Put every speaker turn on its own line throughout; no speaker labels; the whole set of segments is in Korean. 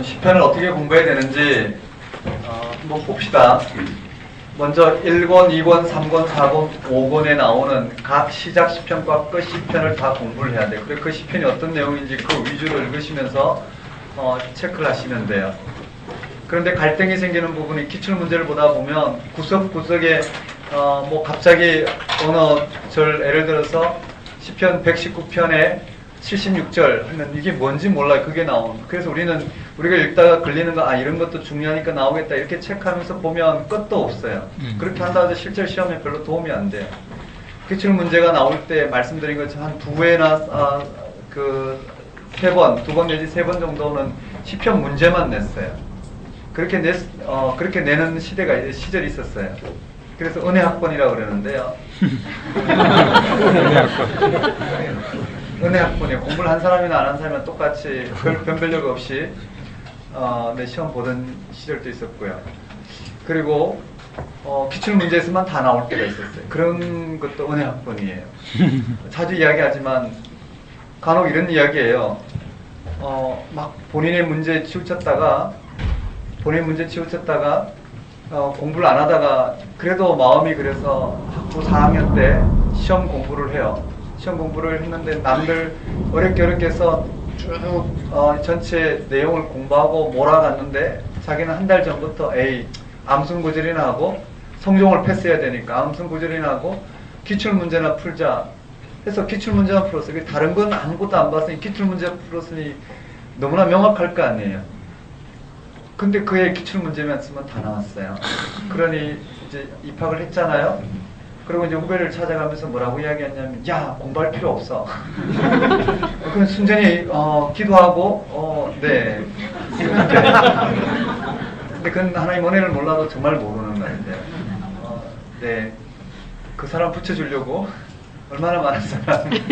시편을 어떻게 공부해야 되는지 한번 봅시다. 먼저 1권, 2권, 3권, 4권, 5권에 나오는 각 시작 시편과 끝 시편을 다 공부를 해야 돼요. 그리고 그 시편이 어떤 내용인지 그 위주로 읽으시면서 체크를 하시면 돼요. 그런데 갈등이 생기는 부분이 기출문제를 보다 보면 구석구석에 뭐 갑자기 어느 절 예를 들어서 시편 119편에 76절 하면 이게 뭔지 몰라요. 그게 나온. 그래서 우리가 읽다가 걸리는 거, 이런 것도 중요하니까 나오겠다. 이렇게 체크하면서 보면 끝도 없어요. 그렇게 한다고 해서 실제 시험에 별로 도움이 안 돼요. 기출 문제가 나올 때 말씀드린 것처럼 한 두 회나, 두 번 내지 세 번 정도는 시편 문제만 냈어요. 그렇게 내는 시절이 있었어요. 그래서 은혜학번이라고 그러는데요. 은혜학번이에요. 공부를 한 사람이나 안 한 사람이나 똑같이 별 변별력 없이 내 시험 보던 시절도 있었고요. 그리고 기출문제에서만 다 나올 때가 있었어요. 그런 것도 은혜학번이에요. 자주 이야기하지만 간혹 이런 이야기예요. 막 본인의 문제에 치우쳤다가 공부를 안 하다가 그래도 마음이 그래서 학부 4학년 때 시험 공부를 해요. 시험 공부를 했는데 남들 어렵게 해서 쭉 전체 내용을 공부하고 몰아갔는데 자기는 한 달 전부터 암승구절이나 하고 성종을 패스해야 되니까 암승구절이나 하고 기출문제나 풀자 해서 기출문제만 풀었어요. 다른 건 아무것도 안 봤으니 기출문제 풀었으니 너무나 명확할 거 아니에요. 근데 그의 기출문제만 쓰면 다 나왔어요. 그러니 이제 입학을 했잖아요. 그리고 이제 후배를 찾아가면서 뭐라고 이야기했냐면, 야, 공부할 필요 없어. 그냥 순전히 기도하고 네. 근데 그건 하나님 은혜를 몰라도 정말 모르는 말인데, 네, 그 사람 붙여주려고 얼마나 많은 사람 힘들게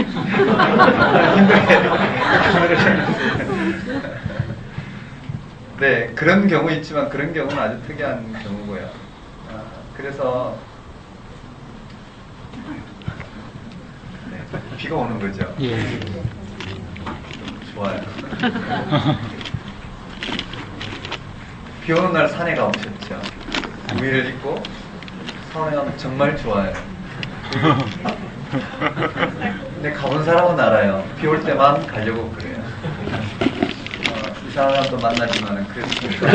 네, 그런 경우 있지만 그런 경우는 아주 특이한 경우고요. 그래서 네, 비가 오는 거죠.
예.
좋아요. 비 오는 날 산에 가보셨죠? 우위를 입고 산에 가면 정말 좋아요. 근데 가본 사람은 알아요. 비 올 때만 가려고 그래요. 이상한 사람도 만나지만은 그랬습니다.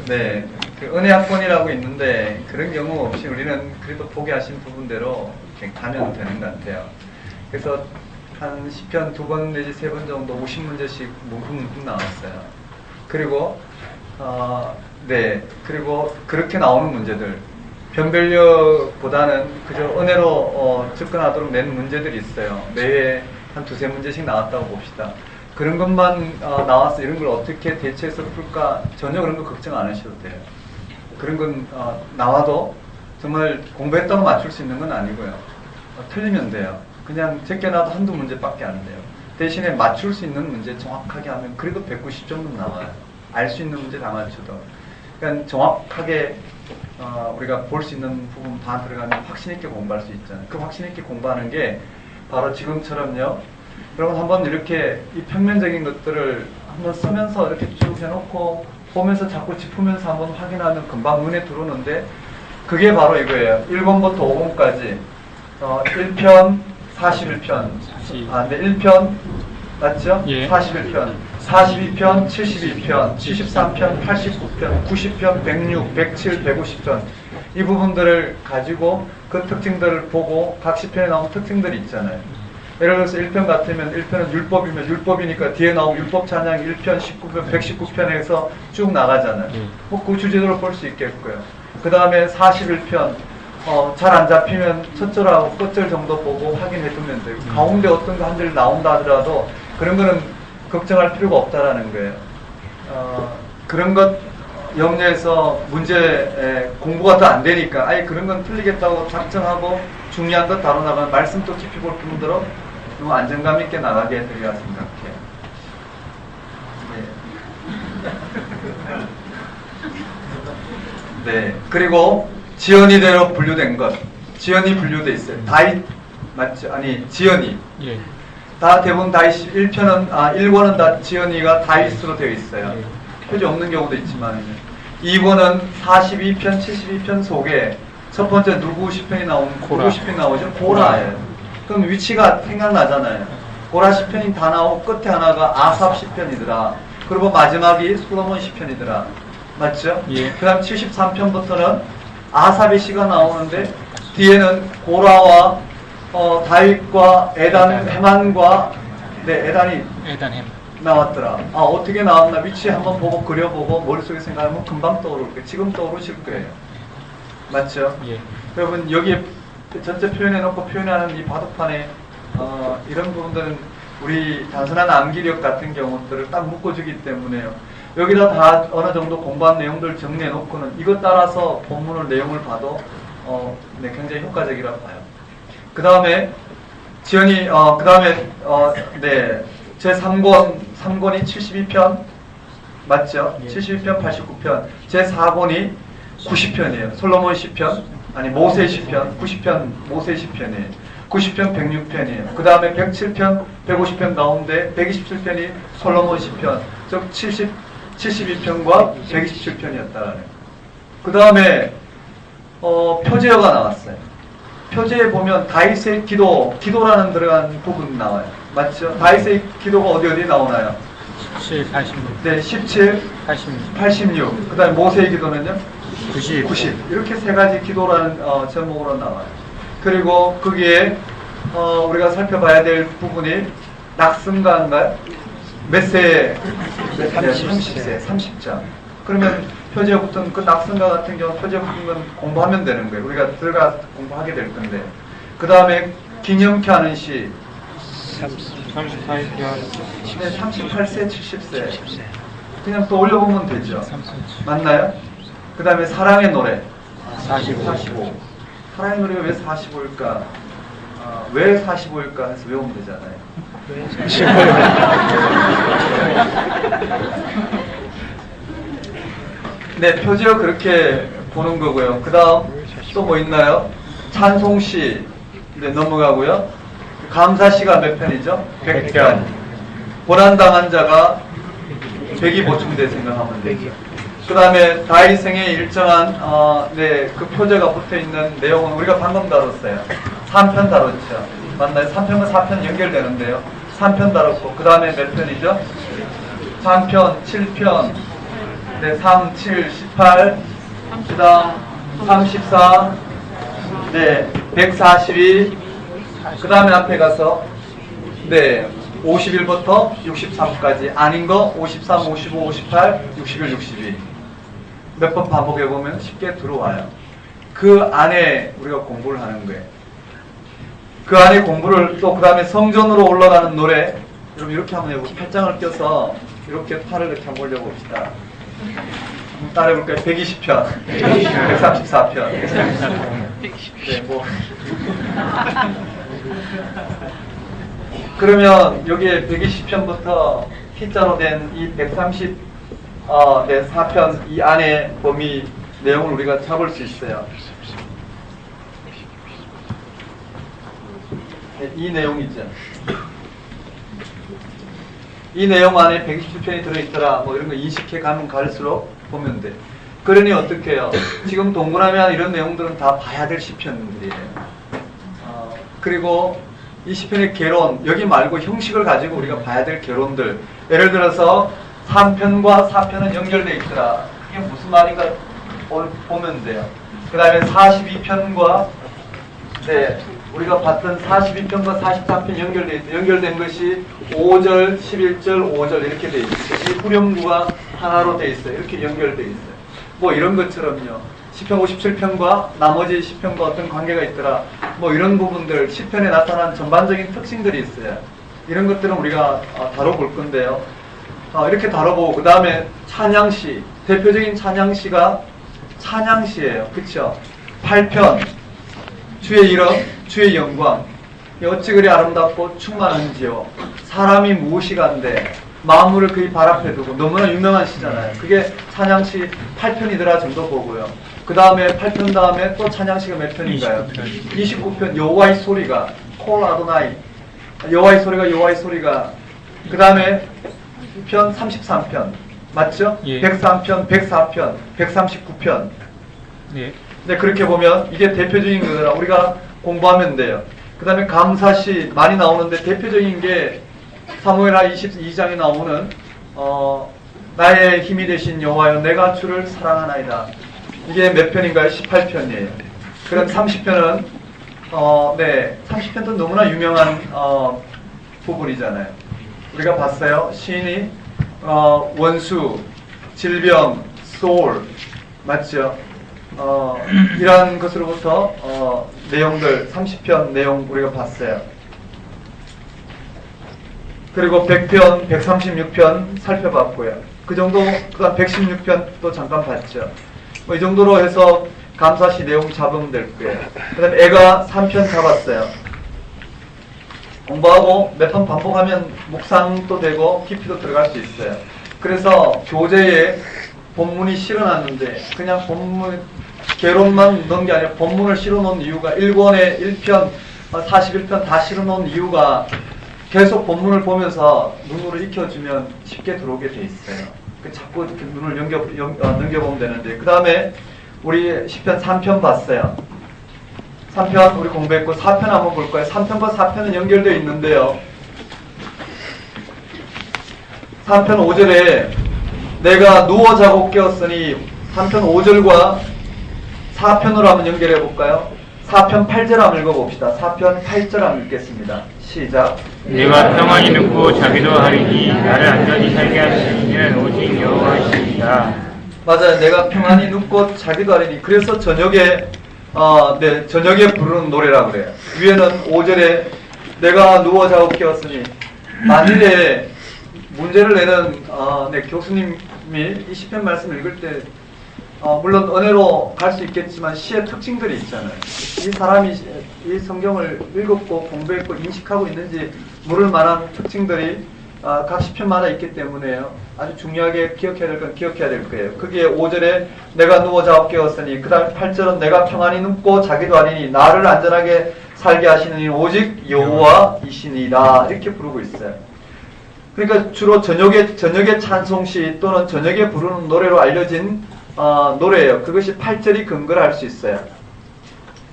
네, 그 은혜학번이라고 있는데 그런 경우 없이 우리는 그래도 포기하신 부분대로 가면 되는 것 같아요. 그래서 한 시편 2번 내지 3번 정도 50문제씩 뭉뚱뭉뚱 나왔어요. 그리고 네, 그리고 그렇게 나오는 문제들 변별력보다는 그저 은혜로 접근하도록 낸 문제들이 있어요. 매해 한 2-3문제씩 나왔다고 봅시다. 그런 것만 나와서 이런 걸 어떻게 대체해서 풀까 전혀 그런 거 걱정 안 하셔도 돼요. 그런 건 나와도 정말 공부했다고 맞출 수 있는 건 아니고요. 틀리면 돼요. 그냥 제껴놔도 한두 문제밖에 안 돼요. 대신에 맞출 수 있는 문제 정확하게 하면 그래도 190 정도 나와요. 알 수 있는 문제 다 맞춰도. 그러니까 정확하게 우리가 볼 수 있는 부분 다 들어가면 확신 있게 공부할 수 있잖아요. 그 확신 있게 공부하는 게 바로 지금처럼요. 여러분 한번 이렇게 이 평면적인 것들을 한번 쓰면서 이렇게 쭉 해놓고 보면서 자꾸 짚으면서 한번 확인하면 금방 눈에 들어오는데 그게 바로 이거예요. 1번부터 5번까지 1편, 41편 네, 1편 맞죠?
예.
41편 42편, 71편, 73편, 89편, 90편, 106, 107, 150편 이 부분들을 가지고 그 특징들을 보고 각 시편에 나오는 특징들이 있잖아요. 예를 들어서 1편 같으면 1편은 율법이면 율법이니까 뒤에 나오고 율법 찬양 1편, 19편, 119편에서 쭉 나가잖아요. 뭐 그 주제대로 볼 수 있겠고요. 그 다음에 41편 잘 안 잡히면 첫 절하고 끝절 정도 보고 확인해 두면 되고 가운데 어떤 거 한 절 나온다 하더라도 그런 거는 걱정할 필요가 없다라는 거예요. 그런 것 염려해서 문제 공부가 더 안 되니까 아예 그런 건 틀리겠다고 작정하고 중요한 것 다뤄나가면 말씀도 깊이 볼 뿐더러 너무 안정감 있게 나가게 해드리라 생각해요. 네. 그리고 지연이대로 분류된 것. 지연이 분류돼 있어요. 다윗 맞죠? 아니 지연이.
예.
다 대부분 다윗 1편은 1권은 다 지연이가 다윗으로 되어 있어요. 표지 없는 경우도 있지만 2권은 42편, 72편 속에 첫 번째 누구 시편이 누구 시편이 나오죠? 고라예요. 그럼 위치가 생각나잖아요. 고라 시편이 다 나오고 끝에 하나가 아삽 시편이더라. 그리고 마지막이 솔로몬 시편이더라. 맞죠?
예.
그 다음 73편부터는 아삽의 시가 나오는데 뒤에는 고라와 다윗과 에단, 헤만과 에단이 나왔더라. 어떻게 나왔나 위치 한번 보고 그려보고 머릿속에 생각하면 금방 떠오를 거예요. 지금 떠오르실 거예요. 맞죠?
예.
여러분 여기에 전체 표현해놓고 표현하는 이 바둑판에 이런 부분들은 우리 단순한 암기력 같은 경우들을 딱 묶어주기 때문에요. 여기다 다 어느 정도 공부한 내용들 정리해놓고는 이것 따라서 본문을 내용을 봐도 굉장히 효과적이라고 봐요. 그 다음에 지연이 그 다음에 제 3권이 72편 맞죠?
예.
72편, 89편. 제 4권이 90편이에요. 솔로몬 시편, 아니 모세 시편, 90편 모세 시편이에요. 90편 106편이에요. 그 다음에 107편, 150편 가운데 127편이 솔로몬 시편, 즉 72편과 127편이었다라는. 그 다음에 표제어가 나왔어요. 표제에 보면 다윗의 기도라는 들어간 부분 나와요. 맞죠? 다윗의 기도가 어디 나오나요?
17, 86.
네, 17, 86. 그 다음에 모세의 기도는요? 90. 이렇게 세 가지 기도라는 제목으로 나와요. 그리고 거기에 우리가 살펴봐야 될 부분이 낙승가인가요? 몇 세? 30세, 30장. 그러면 표제에 붙은 그 낙승가 같은 경우 표제에 붙은 건 공부하면 되는 거예요. 우리가 들어가 공부하게 될 건데. 그 다음에 기념케 하는 시 38세, 70세. 그냥 또 올려보면 되죠. 맞나요? 그 다음에 사랑의 노래 45. 사랑의 노래가 왜 45일까? 왜 45일까 해서 외우면 되잖아요. 네, 표지어 그렇게 보는 거고요. 그 다음 또 뭐 있나요? 찬송시 넘어가고요. 감사시가 몇 편이죠? 100편. 고난당한 자가 100이 보충돼 생각하면 되죠. 그 다음에 다윗생의 일정한 그 표제가 붙어있는 내용은 우리가 방금 다뤘어요. 3편 다뤘죠. 맞나요? 3편과 4편 연결되는데요. 3편 다뤘고 그 다음에 몇 편이죠? 3편, 7편, 3, 7, 18, 그 다음 34, 142, 그 다음에 앞에 가서 51부터 63까지 아닌 거 53, 55, 58, 61, 62 몇 번 반복해보면 쉽게 들어와요. 그 안에 우리가 공부를 하는 거예요. 그 안에 공부를 또 그 다음에 성전으로 올라가는 노래 여러분 이렇게 한번 해보고 팔짱을 껴서 이렇게 팔을 이렇게 한번 올려봅시다. 따라해볼까요? 120편 134편 그러면 여기에 120편부터 T자로 된 이 134편 이 안에 범위 내용을 우리가 잡을 수 있어요. 이 내용이죠. 이 내용 안에 127편이 들어있더라 뭐 이런 거 인식해 가면 갈수록 보면 돼. 그러니 어떻게 해요? 지금 동그라미 이런 내용들은 다 봐야 될 시편들이에요. 그리고 이 시편의 개론, 여기 말고 형식을 가지고 우리가 봐야 될 개론들. 예를 들어서 3편과 4편은 연결되어 있더라. 그게 무슨 말인가 보면 돼요. 그 다음에 42편과 우리가 봤던 42편과 43편 연결된 것이 5절, 11절, 5절 이렇게 되어 있어요. 이 후렴구가 하나로 되어 있어요. 이렇게 연결되어 있어요. 뭐 이런 것처럼요. 시편 57편과 나머지 시편과 어떤 관계가 있더라. 뭐 이런 부분들, 시편에 나타난 전반적인 특징들이 있어요. 이런 것들은 우리가 다뤄볼 건데요. 이렇게 다뤄보고 그 다음에 찬양시, 대표적인 찬양시가 찬양시예요. 그쵸? 8편, 주의 이름, 주의 영광, 어찌 그리 아름답고 충만한지요. 사람이 무엇이간데 만물을 그의 발 앞에 두고 너무나 유명한 시잖아요. 그게 찬양시 8편이더라 정도 보고요. 그 다음에 8편 다음에 또 찬양시가 몇 편인가요? 29편 여호와의 소리가 콜 아도나이. 여호와의 소리가 여호와의 소리가. 그 다음에 편 33편 맞죠?
예.
103편, 104편, 139편.
예.
네, 그렇게 보면 이게 대표적인 거라 우리가 공부하면 돼요. 그 다음에 감사시 많이 나오는데 대표적인 게 사무엘하 22장에 나오는 나의 힘이 되신 여호와여 내가 주를 사랑하나이다. 이게 몇 편인가요? 18편이에요. 그럼 30편은 네, 30편도 너무나 유명한 부분이잖아요. 우리가 봤어요. 시인이 원수, 질병, 소울 맞죠? 이러한 것으로부터 내용들 30편 내용 우리가 봤어요. 그리고 100편, 136편 살펴봤고요. 그 정도, 그 다음 116편 또 잠깐 봤죠. 뭐 이 정도로 해서 감사시 내용 잡으면 될 거예요. 그 다음에 애가 3편 잡았어요. 공부하고 몇 번 반복하면 묵상도 되고 깊이도 들어갈 수 있어요. 그래서 교재에 본문이 실어놨는데 그냥 본문 개론만 넣은 게 아니라 본문을 실어놓은 이유가 1권에 1편 41편 다 실어놓은 이유가 계속 본문을 보면서 눈으로 익혀주면 쉽게 들어오게 돼 있어요. 자꾸 눈을 넘겨보면 되는데 그 다음에 우리 10편 3편 봤어요. 3편 우리 공부했고 4편 한번 볼 거예요. 3편과 4편은 연결되어 있는데요. 3편 5절에 내가 누워 자고 깨었으니 3편 5절과 4편으로 한번 연결해 볼까요? 4편 8절 한번 읽어봅시다. 4편 8절 한번 읽겠습니다. 시작.
내가 평안히 눕고 자기도 하리니 나를 안전히 살게 하시는 이는 오직 여호와이시니라.
맞아요. 내가 평안히 눕고 자기도 하리니. 그래서 저녁에 네, 저녁에 부르는 노래라고 그래요. 위에는 5절에 내가 누워 자고 깨었으니 만일에 문제를 내는 네, 교수님이 이 시편 말씀 읽을 때 물론 은혜로 갈 수 있겠지만 시의 특징들이 있잖아요. 이 사람이 이 성경을 읽었고 공부했고 인식하고 있는지 물을 만한 특징들이 각 시편마다 있기 때문에요. 아주 중요하게 기억해야 될 건 기억해야 될 거예요. 거기에 5절에 내가 누워 자고 깨었으니 그 다음 8절은 내가 평안히 눕고 자기도 하리니 나를 안전하게 살게 하시는 이는 오직 여호와이시니라 이렇게 부르고 있어요. 그러니까 주로 저녁에 찬송시 또는 저녁에 부르는 노래로 알려진 노래예요. 그것이 8절이 근거를 할 수 있어요.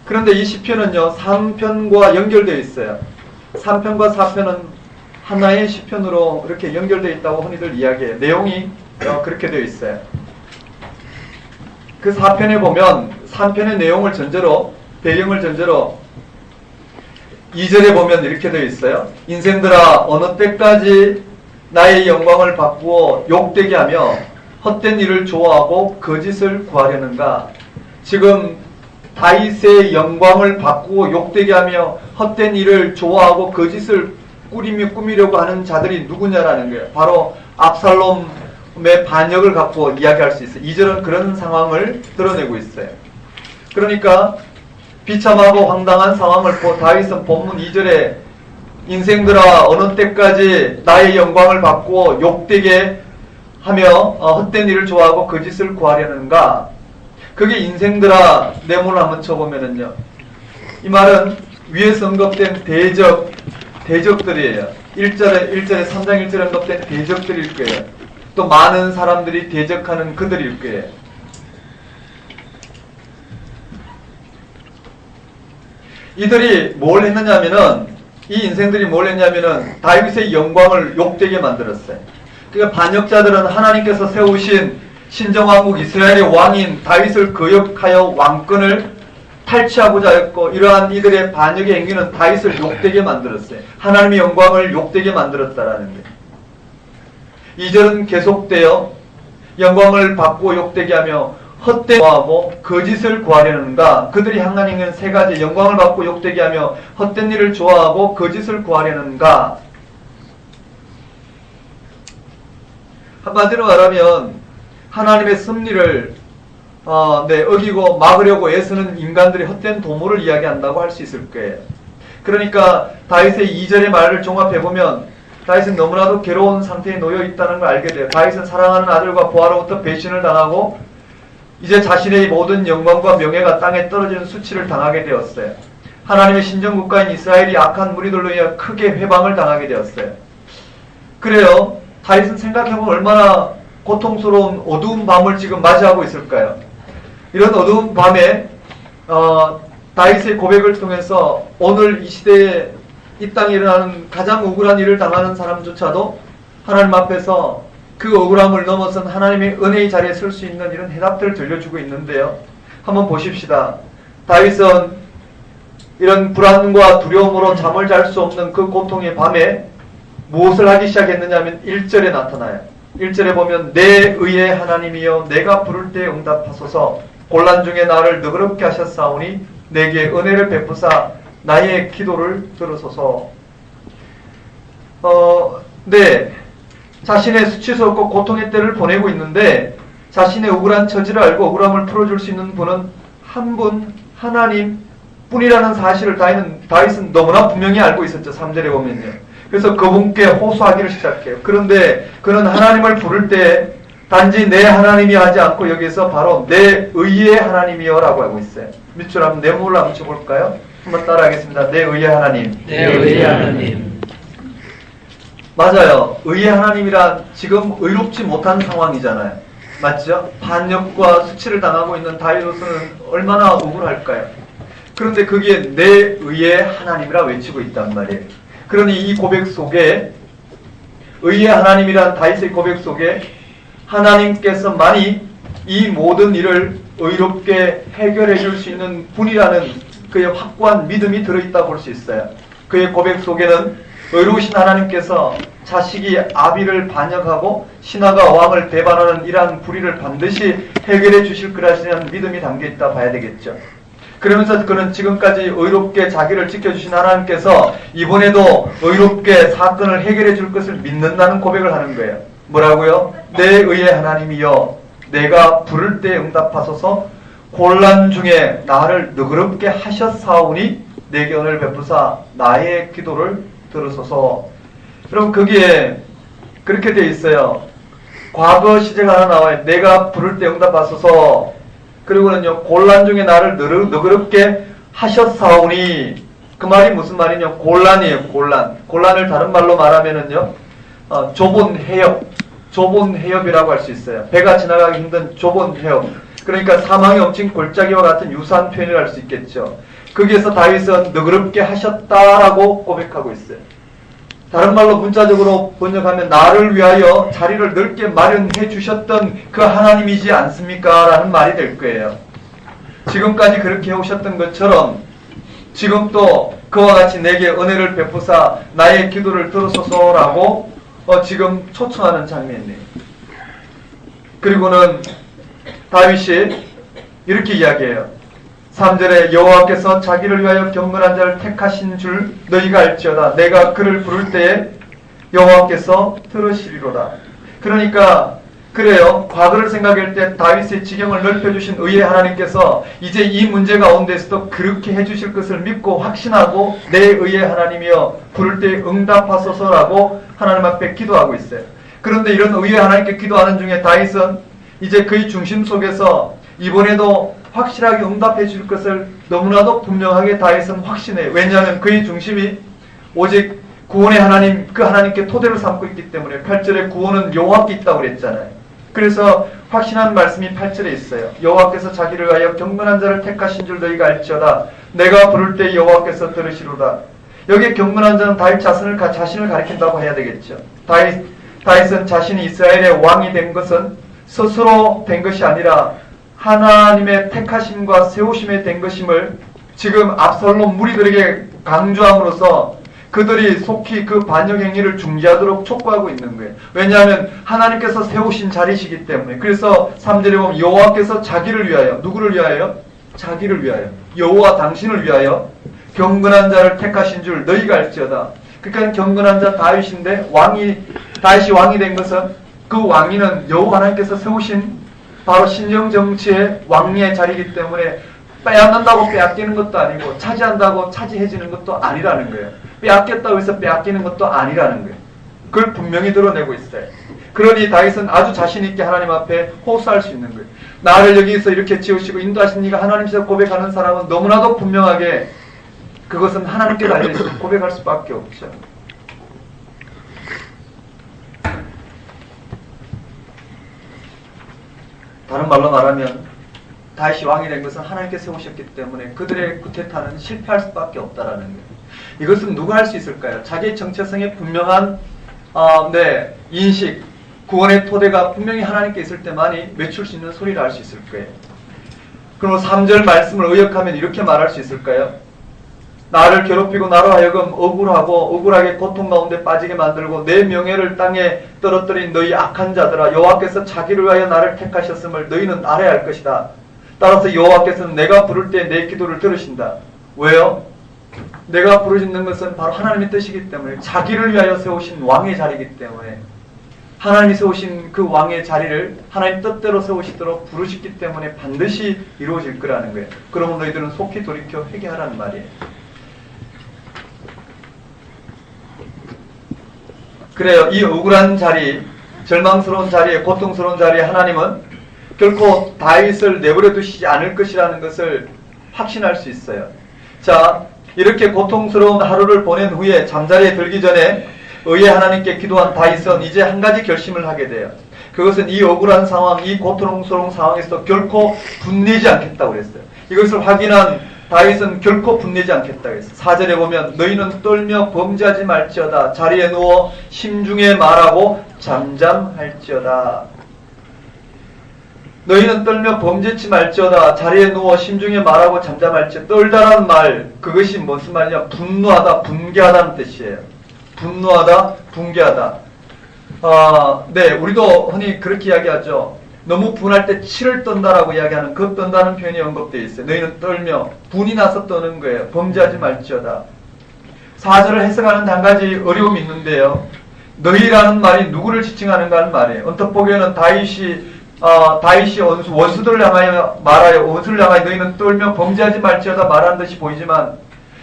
그런데 이 시편은요 3편과 연결되어 있어요. 3편과 4편은 하나의 시편으로 이렇게 연결되어 있다고 흔히들 이야기해요. 내용이 그렇게 되어 있어요. 그 4편에 보면 3편의 내용을 전제로 배경을 전제로 2절에 보면 이렇게 되어 있어요. 인생들아 어느 때까지 나의 영광을 바꾸어 욕되게 하며 헛된 일을 좋아하고 거짓을 구하려는가. 지금 다윗의 영광을 바꾸고 욕되게 하며 헛된 일을 좋아하고 거짓을 꾸미려고 하는 자들이 누구냐라는 거예요. 바로 압살롬의 반역을 갖고 이야기할 수 있어요. 2절은 그런 상황을 드러내고 있어요. 그러니까 비참하고 황당한 상황을 보고 다윗은 본문 2절에 인생들아 어느 때까지 나의 영광을 바꾸어 욕되게 하며 헛된 일을 좋아하고 거짓을 구하려는가. 그게 인생들아 내 문을 한번 쳐보면은요. 이 말은 위에서 언급된 대적들이에요. 1절에 3장 1절에 언급된 대적들일 거예요. 또 많은 사람들이 대적하는 그들일 거예요. 이들이 뭘 했느냐면은 이 인생들이 뭘 했냐면은 다윗의 영광을 욕되게 만들었어요. 그러니까 반역자들은 하나님께서 세우신 신정왕국 이스라엘의 왕인 다윗을 거역하여 왕권을 탈취하고자 했고 이러한 이들의 반역의 행위는 다윗을 욕되게 만들었어요. 하나님의 영광을 욕되게 만들었다라는 거예요. 2절은 계속되어 영광을 받고 욕되게 하며 헛된 구하고 거짓을 구하려는가. 그들이 향한 행위는 세 가지. 영광을 받고 욕되게 하며 헛된 일을 좋아하고 거짓을 구하려는가. 한마디로 말하면 하나님의 섭리를 어기고 막으려고 애쓰는 인간들이 헛된 도모를 이야기한다고 할 수 있을 거예요. 그러니까 다윗의 2절의 말을 종합해보면 다윗은 너무나도 괴로운 상태에 놓여 있다는 걸 알게 돼요. 다윗은 사랑하는 아들과 부하로부터 배신을 당하고 이제 자신의 모든 영광과 명예가 땅에 떨어지는 수치를 당하게 되었어요. 하나님의 신정국가인 이스라엘이 악한 무리들로 인해 크게 회방을 당하게 되었어요. 그래요. 다윗은 생각해보면 얼마나 고통스러운 어두운 밤을 지금 맞이하고 있을까요? 이런 어두운 밤에 다윗의 고백을 통해서 오늘 이 시대에 이 땅에 일어나는 가장 억울한 일을 당하는 사람조차도 하나님 앞에서 그 억울함을 넘어선 하나님의 은혜의 자리에 설 수 있는 이런 해답들을 들려주고 있는데요. 한번 보십시다. 다윗은 이런 불안과 두려움으로 잠을 잘 수 없는 그 고통의 밤에 무엇을 하기 시작했느냐 하면 1절에 나타나요. 1절에 보면 내 의의 하나님이여 내가 부를 때 응답하소서 곤란 중에 나를 너그럽게 하셨사오니 내게 은혜를 베푸사 나의 기도를 들으소서. 네, 자신의 수치스럽고 고통의 때를 보내고 있는데 자신의 억울한 처지를 알고 억울함을 풀어줄 수 있는 분은 한 분 하나님 뿐이라는 사실을 다윗은 너무나 분명히 알고 있었죠. 3절에 보면요. 그래서 그분께 호소하기를 시작해요. 그런데 그는 하나님을 부를 때 단지 내 하나님이 하지 않고 여기서 바로 내 의의 하나님이여 라고 하고 있어요. 밑줄 한번 네모를 한번 쳐볼까요? 한번 따라하겠습니다. 내 의의 하나님.
내 의의 하나님.
맞아요. 의의 하나님이란 지금 의롭지 못한 상황이잖아요. 맞죠? 반역과 수치를 당하고 있는 다윗으로서는 얼마나 억울할까요? 그런데 거기에 내 의의 하나님이라 외치고 있단 말이에요. 그러니 이 고백 속에 의의 하나님이란 다윗의 고백 속에 하나님께서만이 이 모든 일을 의롭게 해결해 줄 수 있는 분이라는 그의 확고한 믿음이 들어있다고 볼 수 있어요. 그의 고백 속에는 의로우신 하나님께서 자식이 아비를 반역하고 신하가 왕을 배반하는 이러한 불의를 반드시 해결해 주실 거라는 믿음이 담겨있다 봐야 되겠죠. 그러면서 그는 지금까지 의롭게 자기를 지켜주신 하나님께서 이번에도 의롭게 사건을 해결해 줄 것을 믿는다는 고백을 하는 거예요. 뭐라고요? 내 의의 하나님이여 내가 부를 때 응답하소서 곤란 중에 나를 너그럽게 하셨사오니 내게 은혜를 베푸사 나의 기도를 들으소서. 여러분 거기에 그렇게 돼 있어요. 과거 시제가 하나 나와요. 내가 부를 때 응답하소서. 그리고는요 곤란 중에 나를 너그럽게 하셨사오니 그 말이 무슨 말이냐? 곤란이에요. 곤란을 다른 말로 말하면은요 좁은 해협이라고 할 수 있어요. 배가 지나가기 힘든 좁은 해협. 그러니까 사망의 엎친 골짜기와 같은 유사한 표현을 할 수 있겠죠. 거기에서 다윗은 너그럽게 하셨다라고 고백하고 있어요. 다른 말로 문자적으로 번역하면 나를 위하여 자리를 넓게 마련해 주셨던 그 하나님이지 않습니까? 라는 말이 될 거예요. 지금까지 그렇게 해오셨던 것처럼 지금 또 그와 같이 내게 은혜를 베푸사 나의 기도를 들으소서라고 지금 초청하는 장면이에요. 그리고는 다윗이 이렇게 이야기해요. 3절에 여호와께서 자기를 위하여 경건한 자를 택하신 줄 너희가 알지어다. 내가 그를 부를 때에 여호와께서 들으시리로다. 그러니까 그래요. 과거를 생각할 때 다윗의 지경을 넓혀주신 의의 하나님께서 이제 이 문제 가운데서도 그렇게 해주실 것을 믿고 확신하고 내 의의 하나님이여 부를 때 응답하소서라고 하나님 앞에 기도하고 있어요. 그런데 이런 의의 하나님께 기도하는 중에 다윗은 이제 그의 중심 속에서 이번에도 확실하게 응답해 줄 것을 너무나도 분명하게 다윗은 확신해요. 왜냐하면 그의 중심이 오직 구원의 하나님, 그 하나님께 토대로 삼고 있기 때문에 8절에 구원은 여호와께 있다고 그랬잖아요. 그래서 확신한 말씀이 8절에 있어요. 여호와께서 자기를 위하여 경건한 자를 택하신 줄 너희가 알지어다. 내가 부를 때 여호와께서 들으시로다. 여기에 경건한 자는 다윗 자신을 가리킨다고 해야 되겠죠. 다윗은 자신이 이스라엘의 왕이 된 것은 스스로 된 것이 아니라 하나님의 택하심과 세우심에 된 것임을 지금 압살롬 무리들에게 강조함으로써 그들이 속히 그 반역 행위를 중지하도록 촉구하고 있는 거예요. 왜냐하면 하나님께서 세우신 자리시기 때문에. 그래서 3절에 보면 여호와께서 자기를 위하여, 누구를 위하여? 자기를 위하여, 여호와 당신을 위하여 경건한 자를 택하신 줄 너희가 알지어다. 그러니까 경건한 자 다윗인데 다윗이 왕이 된 것은 그 왕위는 여호와 하나님께서 세우신 바로 신정정치의 왕리의 자리이기 때문에 빼앗는다고 빼앗기는 것도 아니고 차지한다고 차지해지는 것도 아니라는 거예요. 빼앗겼다고 해서 빼앗기는 것도 아니라는 거예요. 그걸 분명히 드러내고 있어요. 그러니 다윗은 아주 자신 있게 하나님 앞에 호소할 수 있는 거예요. 나를 여기서 이렇게 지으시고 인도하신 네가 하나님께서 고백하는 사람은 너무나도 분명하게 그것은 하나님께 달려있어 고백할 수밖에 없죠. 다른 말로 말하면 다윗이 왕이 된 것은 하나님께 세우셨기 때문에 그들의 구태타는 실패할 수밖에 없다라는 거예요. 이것은 누가 할 수 있을까요? 자기의 정체성에 분명한 인식, 구원의 토대가 분명히 하나님께 있을 때만이 맺출 수 있는 소리를 할 수 있을 거예요. 그럼 3절 말씀을 의역하면 이렇게 말할 수 있을까요? 나를 괴롭히고 나로 하여금 억울하게 고통 가운데 빠지게 만들고 내 명예를 땅에 떨어뜨린 너희 악한 자들아, 여호와께서 자기를 위하여 나를 택하셨음을 너희는 알아야 할 것이다. 따라서 여호와께서는 내가 부를 때 내 기도를 들으신다. 왜요? 내가 부르짖는 것은 바로 하나님의 뜻이기 때문에, 자기를 위하여 세우신 왕의 자리이기 때문에, 하나님이 세우신 그 왕의 자리를 하나님 뜻대로 세우시도록 부르셨기 때문에 반드시 이루어질 거라는 거예요. 그러면 너희들은 속히 돌이켜 회개하라는 말이에요. 그래요. 이 억울한 자리, 절망스러운 자리에, 고통스러운 자리에 하나님은 결코 다윗을 내버려 두시지 않을 것이라는 것을 확신할 수 있어요. 자, 이렇게 고통스러운 하루를 보낸 후에 잠자리에 들기 전에 의의 하나님께 기도한 다윗은 이제 한 가지 결심을 하게 돼요. 그것은 이 억울한 상황, 이 고통스러운 상황에서 결코 분내지 않겠다고 그랬어요. 이것을 확인한 다윗은 결코 분내지 않겠다고 했어요. 4절에 보면 너희는 떨며 범죄하지 말지어다. 자리에 누워 심중에 말하고 잠잠할지어다. 너희는 떨며 범죄치 말지어다. 자리에 누워 심중에 말하고 잠잠할지어다. 떨다란 말, 그것이 무슨 말이냐? 분노하다, 분개하다는 뜻이에요. 분노하다, 분개하다. 우리도 흔히 그렇게 이야기하죠. 너무 분할 때 치를 떤다라고 이야기하는 그 떤다는 표현이 언급되어 있어요. 너희는 떨며 분이 나서 떠는 거예요. 범죄하지 말지어다. 4절을 해석하는 한 가지 어려움이 있는데요. 너희라는 말이 누구를 지칭하는가 하는 말이에요. 언뜻 보기에는 다윗이 원수들을 향하여 말하여, 원수를 향하여 너희는 떨며 범죄하지 말지어다 말하는 듯이 보이지만,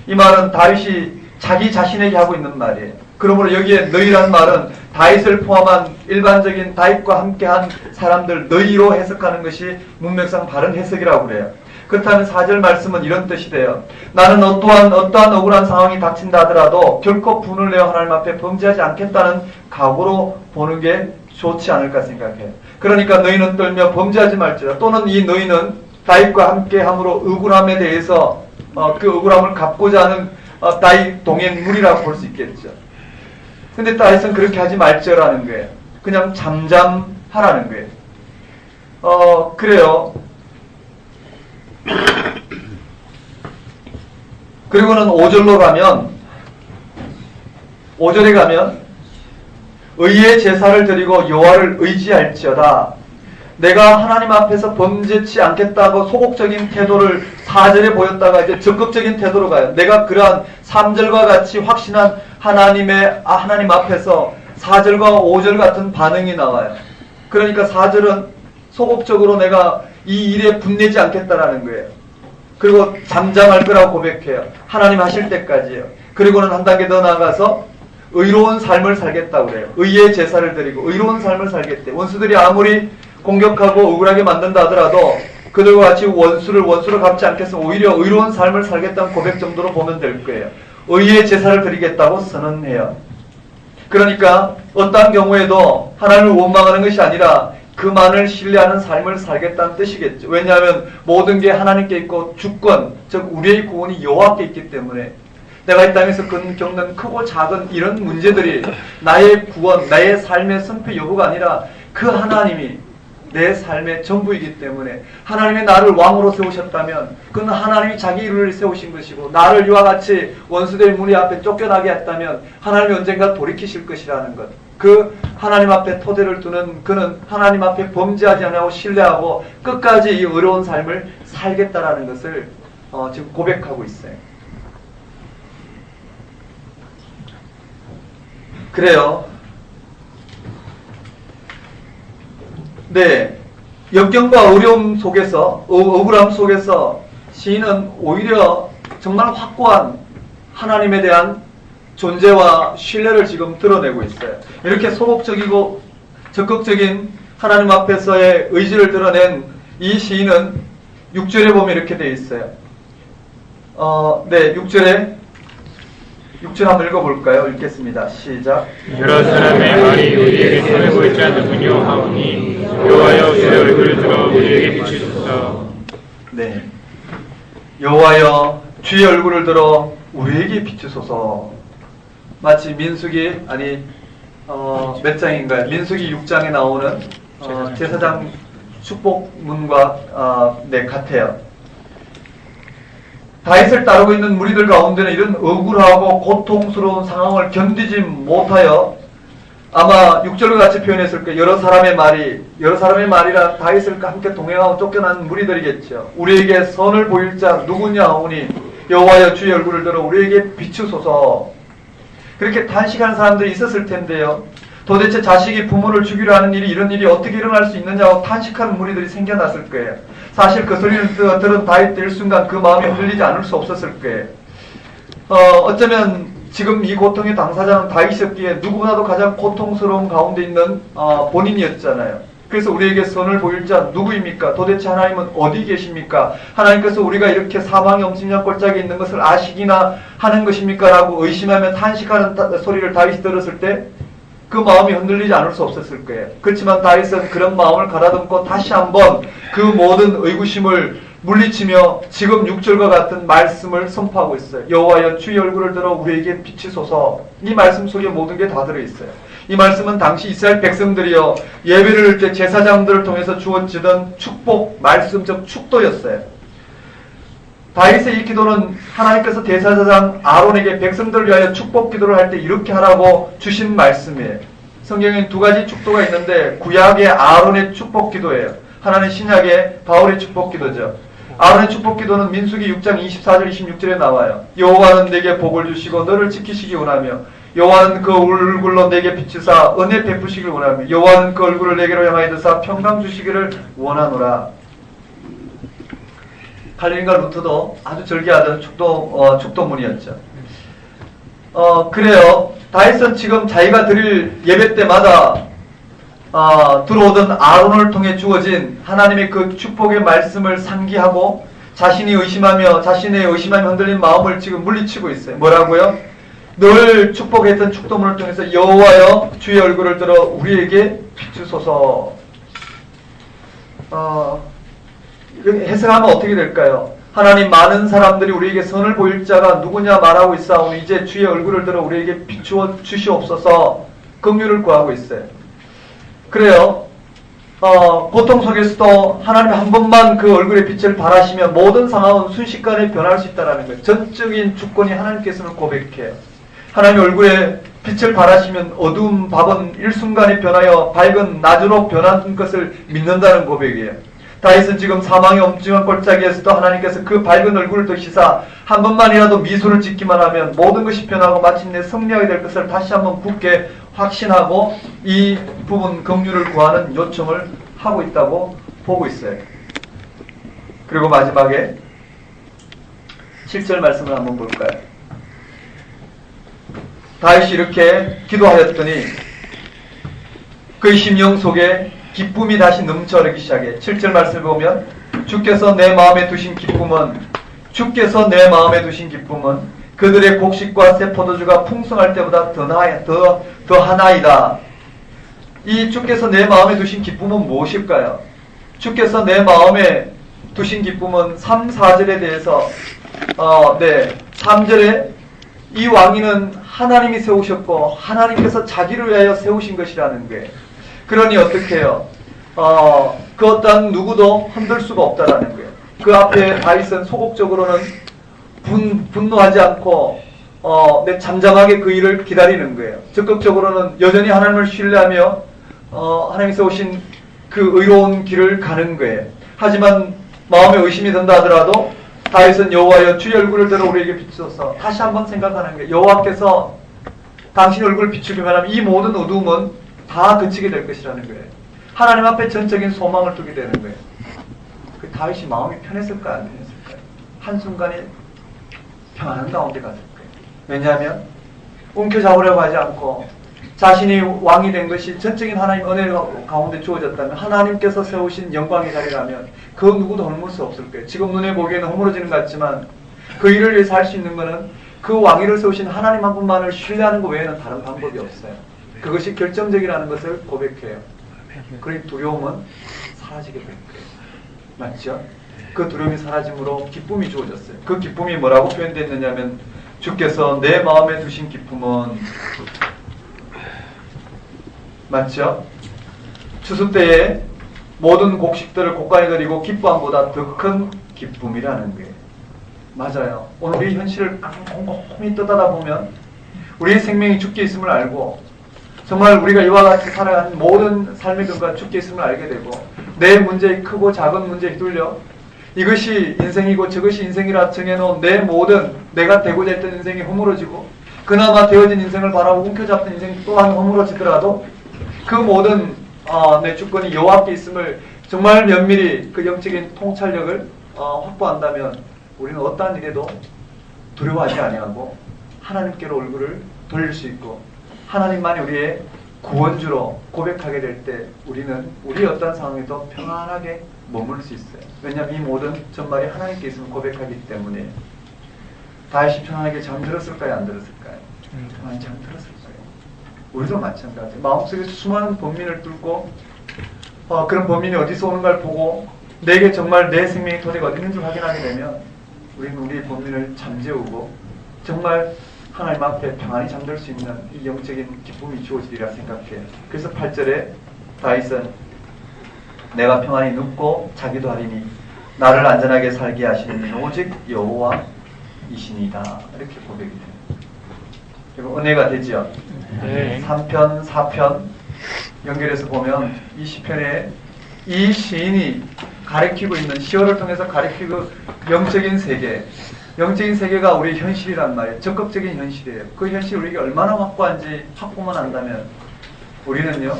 이 말은 다윗이 자기 자신에게 하고 있는 말이에요. 그러므로 여기에 너희라는 말은 다윗을 포함한 일반적인 다윗과 함께한 사람들 너희로 해석하는 것이 문맥상 바른 해석이라고 그래요. 그렇다면 4절 말씀은 이런 뜻이 돼요. 나는 어떠한 억울한 상황이 닥친다 하더라도 결코 분을 내어 하나님 앞에 범죄하지 않겠다는 각오로 보는 게 좋지 않을까 생각해요. 그러니까 너희는 떨며 범죄하지 말지어다. 또는 이 너희는 다윗과 함께함으로 억울함에 대해서 그 억울함을 갚고자 하는 다윗 동행물이라고 볼 수 있겠죠. 근데 다윗은 그렇게 하지 말지어라는 거예요. 그냥 잠잠하라는 거예요. 그래요. 그리고는 5절로 가면, 5절에 가면 의의 제사를 드리고 여호와를 의지할지어다. 내가 하나님 앞에서 범죄치 않겠다고 소극적인 태도를 4절에 보였다가 이제 적극적인 태도로 가요. 내가 그러한 3절과 같이 확신한 하나님 앞에서 4절과 5절 같은 반응이 나와요. 그러니까 4절은 소극적으로 내가 이 일에 분내지 않겠다라는 거예요. 그리고 잠잠할 거라고 고백해요. 하나님 하실 때까지요. 그리고는 한 단계 더 나아가서 의로운 삶을 살겠다고 그래요. 의의 제사를 드리고 의로운 삶을 살겠대. 원수들이 아무리 공격하고 억울하게 만든다 하더라도 그들과 같이 원수를 갚지 않겠어. 오히려 의로운 삶을 살겠다는 고백 정도로 보면 될 거예요. 의의 제사를 드리겠다고 선언해요. 그러니까 어떠한 경우에도 하나님을 원망하는 것이 아니라 그만을 신뢰하는 삶을 살겠다는 뜻이겠죠. 왜냐하면 모든 게 하나님께 있고 주권, 즉 우리의 구원이 여호와께 있기 때문에 내가 이 땅에서 겪는 크고 작은 이런 문제들이 나의 구원, 나의 삶의 승패 여부가 아니라 그 하나님이 내 삶의 전부이기 때문에 하나님이 나를 왕으로 세우셨다면 그는 하나님이 자기 일을 세우신 것이고, 나를 이와 같이 원수들의 무리 앞에 쫓겨나게 했다면 하나님이 언젠가 돌이키실 것이라는 것, 그 하나님 앞에 토대를 두는 그는 하나님 앞에 범죄하지 않고 신뢰하고 끝까지 이 어려운 삶을 살겠다라는 것을 지금 고백하고 있어요. 그래요. 네, 역경과 어려움 속에서, 억울함 속에서 시인은 오히려 정말 확고한 하나님에 대한 존재와 신뢰를 지금 드러내고 있어요. 이렇게 소극적이고 적극적인 하나님 앞에서의 의지를 드러낸 이 시인은 6절에 보면 이렇게 되어 있어요. 네, 6절 한번 읽어볼까요? 읽겠습니다. 시작.
여러 사람의 말이 우리에게 손해 보일 자 누구뇨 하오니 여호와여 주의 얼굴을 들어 우리에게 비추소서.
네, 여호와여 주의 얼굴을 들어 우리에게 비추소서. 마치 민수기 몇 장인가요? 민수기 6장에 나오는 제사장 축복문과 같아요. 다윗을 따르고 있는 무리들 가운데는 이런 억울하고 고통스러운 상황을 견디지 못하여 아마 6절과 같이 표현했을 거예요. 여러 사람의 말이라 다윗을 함께 동행하고 쫓겨난 무리들이겠죠. 우리에게 선을 보일 자 누구냐 하오니 여호와여 주의 얼굴을 들어 우리에게 비추소서. 그렇게 단식하는 사람들이 있었을 텐데요. 도대체 자식이 부모를 죽이려 하는 일이 이런 일이 어떻게 일어날 수 있느냐고 탄식하는 무리들이 생겨났을 거예요. 사실 그 소리를 들은 다윗 일순간 그 마음이 흔들리지 않을 수 없었을 거예요. 어쩌면 지금 이 고통의 당사자는 다윗이었기에 누구보다도 가장 고통스러운 가운데 있는 본인이었잖아요. 그래서 우리에게 선을 보일 자 누구입니까? 도대체 하나님은 어디 계십니까? 하나님께서 우리가 이렇게 사망의 엄청난 골짜기에 있는 것을 아시기나 하는 것입니까? 라고 의심하며 탄식하는 소리를 다윗이 들었을 때 그 마음이 흔들리지 않을 수 없었을 거예요. 그렇지만 다윗은 그런 마음을 가다듬고 다시 한번 그 모든 의구심을 물리치며 지금 6절과 같은 말씀을 선포하고 있어요. 여호와여 주의 얼굴을 들어 우리에게 비추소서. 이 말씀 속에 모든 게 다 들어있어요. 이 말씀은 당시 이스라엘 백성들이요 예배를 할 때 제사장들을 통해서 주어지던 축복, 말씀적 축도였어요. 다윗의 이 기도는 하나님께서 대제사장 아론에게 백성들을 위하여 축복 기도를 할 때 이렇게 하라고 주신 말씀이에요. 성경에는 두 가지 축도가 있는데 구약의 아론의 축복 기도예요. 하나는 신약의 바울의 축복 기도죠. 아론의 축복 기도는 민수기 6장 24절 26절에 나와요. 여호와는 내게 복을 주시고 너를 지키시기 원하며 여호와는 그 얼굴로 내게 비추사 은혜 베푸시길 원하며 여호와는 그 얼굴을 내게로 향하여 드사 평강 주시기를 원하노라. 칼빈과 루터도 아주 절개하던 축도문이었죠. 그래요. 다윗은 지금 자기가 드릴 예배 때마다 들어오던 아론을 통해 주어진 하나님의 그 축복의 말씀을 상기하고 자신이 의심하며 자신의 의심하며 흔들린 마음을 지금 물리치고 있어요. 뭐라고요? 늘 축복했던 축도문을 통해서 여호와여 주의 얼굴을 들어 우리에게 비추소서. 해석하면 어떻게 될까요? 하나님 많은 사람들이 우리에게 선을 보일 자가 누구냐 말하고 있사오니 이제 주의 얼굴을 들어 우리에게 비추어 주시옵소서. 긍휼을 구하고 있어요. 그래요. 고통 속에서도 하나님 한 번만 그 얼굴의 빛을 발하시면 모든 상황은 순식간에 변할 수 있다는 거예요. 전적인 주권이 하나님께서는 고백해요. 하나님 얼굴에 빛을 발하시면 어두운 밤은 일순간에 변하여 밝은 낮으로 변한 것을 믿는다는 고백이에요. 다윗은 지금 사망의 엄중한 골짜기에서도 하나님께서 그 밝은 얼굴을 드시사 한 번만이라도 미소를 짓기만 하면 모든 것이 변하고 마침내 승리하게 될 것을 다시 한번 굳게 확신하고 이 부분 긍휼을 구하는 요청을 하고 있다고 보고 있어요. 그리고 마지막에 7절 말씀을 한번 볼까요? 다윗이 이렇게 기도하였더니 그의 심령 속에 기쁨이 다시 넘쳐흐르기 시작해. 7절 말씀을 보면 주께서 내 마음에 두신 기쁨은 그들의 곡식과 새 포도주가 풍성할 때보다 더 하나이다. 이 주께서 내 마음에 두신 기쁨은 무엇일까요? 주께서 내 마음에 두신 기쁨은 3, 4절에 대해서 3절에 이 왕위는 하나님이 세우셨고 하나님께서 자기를 위하여 세우신 것이라는 거예요. 그러니 어떻게 해요? 그 어떤 누구도 흔들 수가 없다라는 거예요. 그 앞에 다윗은 소극적으로는 분노하지 않고 잠잠하게 그 일을 기다리는 거예요. 적극적으로는 여전히 하나님을 신뢰하며 하나님이 세우신 그 의로운 길을 가는 거예요. 하지만 마음에 의심이 든다 하더라도 다윗은 여호와여 주의 얼굴을 들어 우리에게 비추소서. 다시 한번 생각하는 거예요. 여호와께서 당신 얼굴을 비추기만 하면 이 모든 어두움은 다 그치게 될 것이라는 거예요. 하나님 앞에 전적인 소망을 두게 되는 거예요. 그 다윗이 마음이 편했을까요? 안 편했을까요? 한순간에 평안한 가운데 갔을 거예요. 왜냐하면 움켜잡으려고 하지 않고 자신이 왕이 된 것이 전적인 하나님 은혜 가운데 주어졌다면 하나님께서 세우신 영광의 자리라면 그 누구도 허물 수 없을 거예요. 지금 눈에 보기에는 허물어지는 것 같지만 그 일을 위해서 할 수 있는 것은 그 왕위를 세우신 하나님 한 분만을 신뢰하는 것 외에는 다른 방법이 없어요. 그것이 결정적이라는 것을 고백해요. 그러니 두려움은 사라지게 될 거예요. 맞죠? 그 두려움이 사라짐으로 기쁨이 주어졌어요. 그 기쁨이 뭐라고 표현됐느냐면 주께서 내 마음에 두신 기쁨은 맞죠? 추수 때에 모든 곡식들을 곡간에 들이고 기뻐함보다 더 큰 기쁨이라는 거예요. 맞아요. 오늘 우리 현실을 꼼꼼히 떠다다 보면 우리의 생명이 주께 있음을 알고 정말 우리가 이와 같이 살아가는 모든 삶의 근거가 주께 있음을 알게 되고 내 문제에 크고 작은 문제에 휘둘려 이것이 인생이고 저것이 인생이라 정해놓은 내 모든 내가 되고자 했던 인생이 허물어지고 그나마 되어진 인생을 바라보고 움켜잡던 인생이 또한 허물어지더라도 그 모든 내 주권이 여호와께 있음을 정말 면밀히 그 영적인 통찰력을 확보한다면 우리는 어떠한 일에도 두려워하지 아니하고 하나님께로 얼굴을 돌릴 수 있고 하나님만이 우리의 구원주로 고백하게 될 때 우리는 우리의 어떤 상황에도 평안하게 머물 수 있어요. 왜냐하면 이 모든 전말이 하나님께 있음을 고백하기 때문에 다윗이 편안하게 잠들었을까요? 안 들었을까요? 편안히 잠들었을 거예요. 우리도 마찬가지예요. 마음속에 수많은 범민을 뚫고 그런 범민이 어디서 오는가를 보고 내게 정말 내 생명의 토대가 어디 있는 줄 확인하게 되면 우리는 우리의 범민을 잠재우고 정말 하나님 앞에 평안히 잠들 수 있는 이 영적인 기쁨이 주어지리라 생각해요. 그래서 8절에 다윗은 내가 평안히 눕고 자기도 하리니 나를 안전하게 살게 하시는 이는 오직 여호와이시니이다. 이렇게 고백이 돼요. 그리고 은혜가 되죠.
네.
3편, 4편 연결해서 보면 이 시편에 이 시인이 가리키고 있는 시어를 통해서 가리키고 영적인 세계, 영적인 세계가 우리의 현실이란 말이에요. 적극적인 현실이에요. 그 현실이 우리에게 얼마나 확고한지 확보만 한다면 우리는요,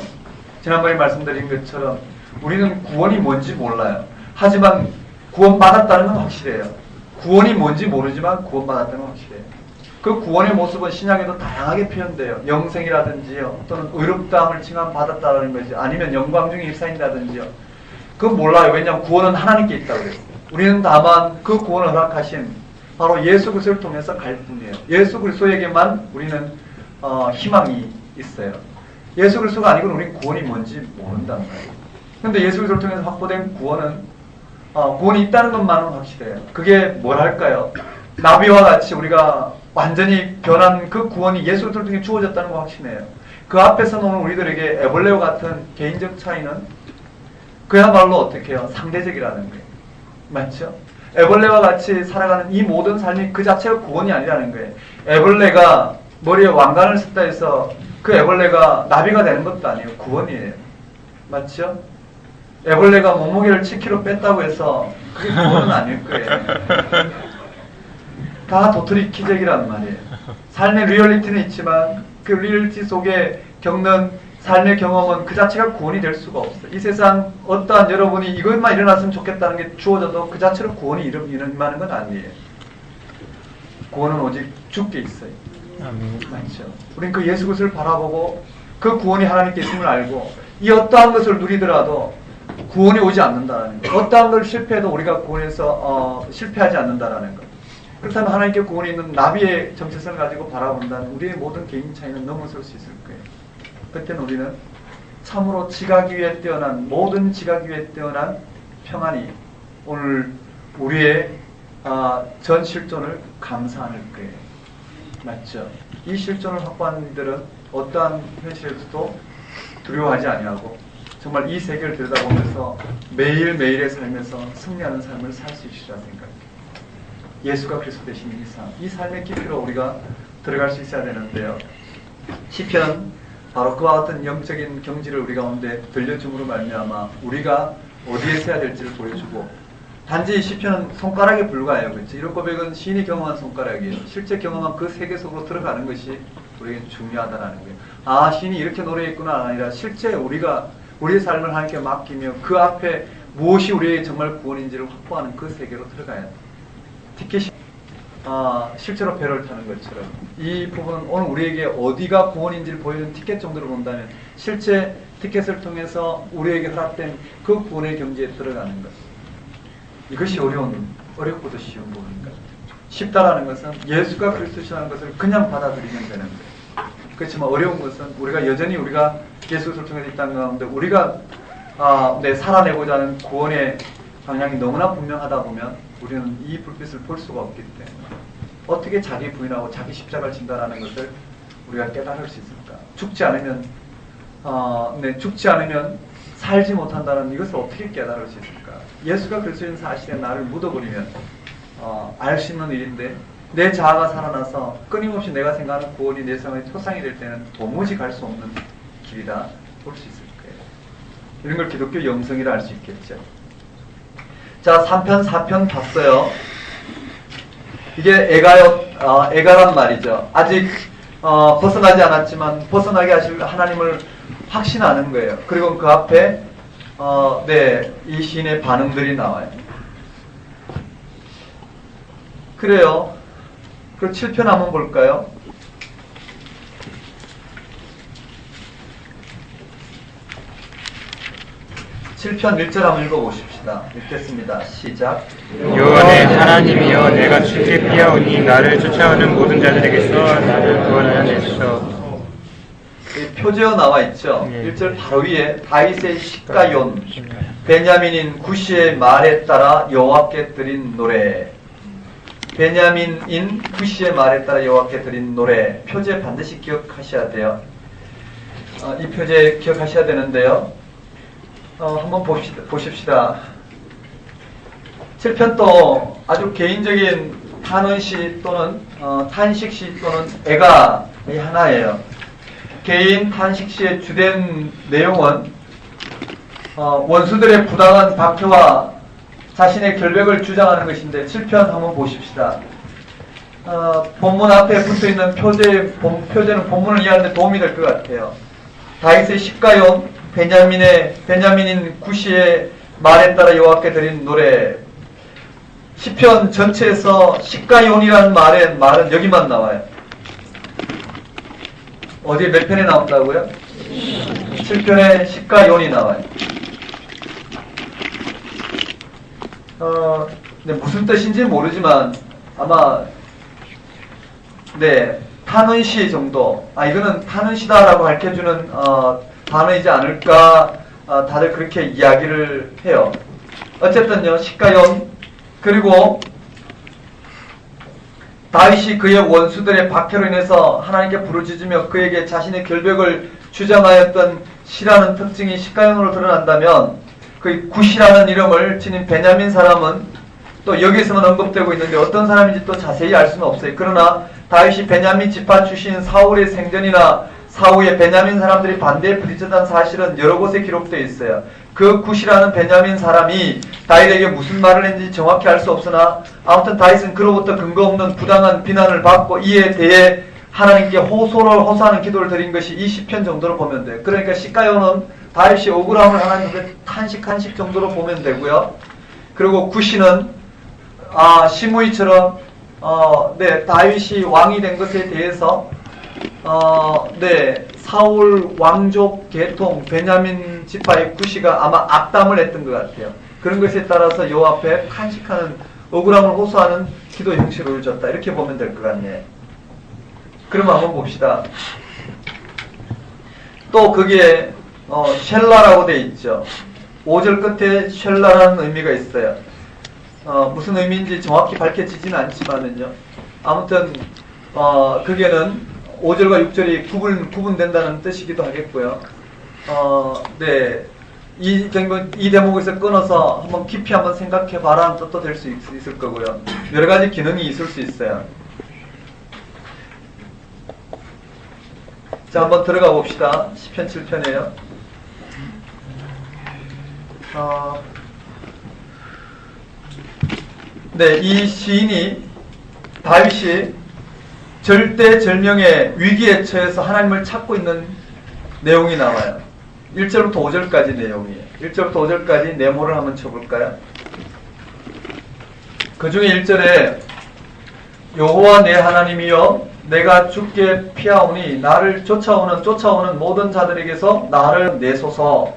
지난번에 말씀드린 것처럼 우리는 구원이 뭔지 몰라요. 하지만 구원받았다는 건 확실해요. 구원이 뭔지 모르지만 구원받았다는 건 확실해요. 그 구원의 모습은 신약에도 다양하게 표현돼요. 영생이라든지요, 또는 의롭다함을 칭함받았다는 거지, 아니면 영광 중에 일사인다든지요. 그건 몰라요. 왜냐하면 구원은 하나님께 있다고 그래요. 우리는 다만 그 구원을 허락하신 바로 예수 그리스도를 통해서 갈 뿐이에요. 예수 그리스도에게만 우리는 희망이 있어요. 예수 그리스도가 아니고는 우리는 구원이 뭔지 모른단 말이에요. 그런데 예수 그리스도를 통해서 확보된 구원은 구원이 있다는 것만은 확실해요. 그게 뭐랄까요? 나비와 같이 우리가 완전히 변한 그 구원이 예수 그리스도를 통해 주어졌다는 거 확신해요. 그 앞에서는 오늘 우리들에게 에벌레와 같은 개인적 차이는 그야말로 어떻게 해요? 상대적이라는 거예요. 맞죠? 애벌레와 같이 살아가는 이 모든 삶이 그 자체가 구원이 아니라는 거예요. 애벌레가 머리에 왕관을 썼다 해서 그 애벌레가 나비가 되는 것도 아니에요. 구원이에요. 맞죠? 애벌레가 몸무게를 7kg 뺐다고 해서 그게 구원은 아닐 거예요. 다 도토리 키재기란 말이에요. 삶의 리얼리티는 있지만 그 리얼리티 속에 겪는 삶의 경험은 그 자체가 구원이 될 수가 없어요. 이 세상 어떠한 여러분이 이것만 일어났으면 좋겠다는 게 주어져도 그 자체로 구원이 일어나는 건 아니에요. 구원은 오직 주께 있어요. 맞죠? 우린 그 예수 그리스도를 바라보고 그 구원이 하나님께 있음을 알고 이 어떠한 것을 누리더라도 구원이 오지 않는다는 것. 어떠한 걸 실패해도 우리가 구원에서 실패하지 않는다는 것. 그렇다면 하나님께 구원이 있는 나비의 정체성을 가지고 바라본다면 우리의 모든 개인 차이는 넘어설 수 있을 거예요. 그때는 우리는 참으로 지각 위에 뛰어난 모든 지각 위에 뛰어난 평안이 오늘 우리의 전 실존을 감사할 거예요. 맞죠? 이 실존을 확보한 이들은 어떠한 현실에서도 두려워하지 아니하고 정말 이 세계를 들여다보면서 매일매일의 삶에서 승리하는 삶을 살 수 있으리라 생각해요. 예수가 그리스도 되신 이상 이 삶의 깊이로 우리가 들어갈 수 있어야 되는데요. 시편 바로 그와 같은 영적인 경지를 우리 가운데 들려줌으로 말미암아 우리가 어디에 서야 될지를 보여주고 단지 시편은 손가락에 불과해요. 그렇죠? 이런 고백은 시인이 경험한 손가락이에요. 실제 경험한 그 세계 속으로 들어가는 것이 우리에게 중요하다는 거예요. 시인이 이렇게 노래했구나 아니라 실제 우리가 우리의 삶을 하나님께 맡기며 그 앞에 무엇이 우리에게 정말 구원인지를 확보하는 그 세계로 들어가야 돼요. 티켓이 실제로 배를 타는 것처럼 이 부분은 오늘 우리에게 어디가 구원인지를 보여주는 티켓 정도로 본다면 실제 티켓을 통해서 우리에게 허락된 그 구원의 경지에 들어가는 것. 이것이 어렵고도 쉬운 부분인 것 같아요. 쉽다라는 것은 예수가 그리스도시라는 것을 그냥 받아들이면 되는 거예요. 그렇지만 어려운 것은 우리가 여전히 우리가 예수를 통해서 이 땅 가운데 우리가 살아내고자 하는 구원의 방향이 너무나 분명하다 보면 우리는 이 불빛을 볼 수가 없기 때문에 어떻게 자기 부인하고 자기 십자가를 진다라는 것을 우리가 깨달을 수 있을까? 죽지 않으면 살지 못한다는 이것을 어떻게 깨달을 수 있을까? 예수가 그리스도인 사실에 나를 묻어버리면 알 수 있는 일인데 내 자아가 살아나서 끊임없이 내가 생각하는 구원이 내 삶의 토상이 될 때는 도무지 갈 수 없는 길이라 볼 수 있을 거예요. 이런 걸 기독교 영성이라 할 수 있겠죠. 자, 3편, 4편 봤어요. 이게 애가란 말이죠. 아직 벗어나지 않았지만 벗어나게 하실 하나님을 확신하는 거예요. 그리고 그 앞에 이 시인의 반응들이 나와요. 그래요. 그 7편 한번 볼까요? 7편 1절 한번 읽어보십시다. 읽겠습니다. 시작.
여호와 내 하나님이여 내가 주께 피하오니 나를 쫓아오는 모든 자들에게서 나를 구원하여내소서.
표제어 나와 있죠.
예.
1절 바로 위에 다윗의 시가yon 베냐민인 구시의 말에 따라 여호와께 드린 노래. 베냐민인 구시의 말에 따라 여호와께 드린 노래. 표제 반드시 기억하셔야 돼요. 이 표제 기억하셔야 되는데요. 한번 보십시다. 7편 또 아주 개인적인 탄원시 또는 탄식시 또는 애가의 하나예요. 개인 탄식시의 주된 내용은 원수들의 부당한 박해와 자신의 결백을 주장하는 것인데 7편 한번 보십시다. 본문 앞에 붙어있는 표제는 본문을 이해하는 데 도움이 될 것 같아요. 다윗의 시가yon 베냐민인 구시의 말에 따라 여호와께 드린 노래. 시편 전체에서 시가용이라는 말은 여기만 나와요. 어디에 몇 편에 나온다고요? 7편에 시가용이 나와요. 무슨 뜻인지 모르지만 아마 탄원시 정도, 이거는 탄원시다라고 밝혀주는 단어이지 않을까, 다들 그렇게 이야기를 해요. 어쨌든요, 시가yon, 그리고 다윗이 그의 원수들의 박해로 인해서 하나님께 부르짖으며 그에게 자신의 결백을 주장하였던 시라는 특징이 시가용으로 드러난다면, 그 구시라는 이름을 지닌 베냐민 사람은 또 여기에서만 언급되고 있는데 어떤 사람인지 또 자세히 알 수는 없어요. 그러나 다윗이 베냐민 지파 출신 사울의 생전이나 사후에 베냐민 사람들이 반대에 부딪혔다는 사실은 여러 곳에 기록되어 있어요. 그 구시라는 베냐민 사람이 다윗에게 무슨 말을 했는지 정확히 알 수 없으나 아무튼 다윗은 그로부터 근거 없는 부당한 비난을 받고 이에 대해 하나님께 호소하는 기도를 드린 것이 이 시편 정도로 보면 돼요. 그러니까 시가용은 다윗이 억울함을 하나님께 탄식 정도로 보면 되고요. 그리고 구시는 시므이처럼 다윗이 왕이 된 것에 대해서 사울 왕족 계통 베냐민 지파의 구시가 아마 악담을 했던 것 같아요. 그런 것에 따라서 여호와 앞에 탄식하는 억울함을 호소하는 기도 형식을 보여줬다. 이렇게 보면 될 것 같네요. 그러면 한번 봅시다. 또 거기에 쉘라라고 돼 있죠. 5절 끝에 쉘라라는 의미가 있어요. 무슨 의미인지 정확히 밝혀지지는 않지만은요. 아무튼 거기에는 5절과 6절이 구분된다는 뜻이기도 하겠고요. 이 대목에서 끊어서 한번 깊이 한번 생각해 봐라 하는 뜻도 될 수 있을 거고요. 여러 가지 기능이 있을 수 있어요. 자, 한번 들어가 봅시다. 시편 7편이에요. 이 시인이 다윗이 절대절명의 위기에 처해서 하나님을 찾고 있는 내용이 나와요. 1절부터 5절까지 내용이에요. 1절부터 5절까지 네모를 한번 쳐볼까요? 그 중에 1절에 여호와 내 하나님이여 내가 주께 피하오니 나를 쫓아오는 모든 자들에게서 나를 내소서.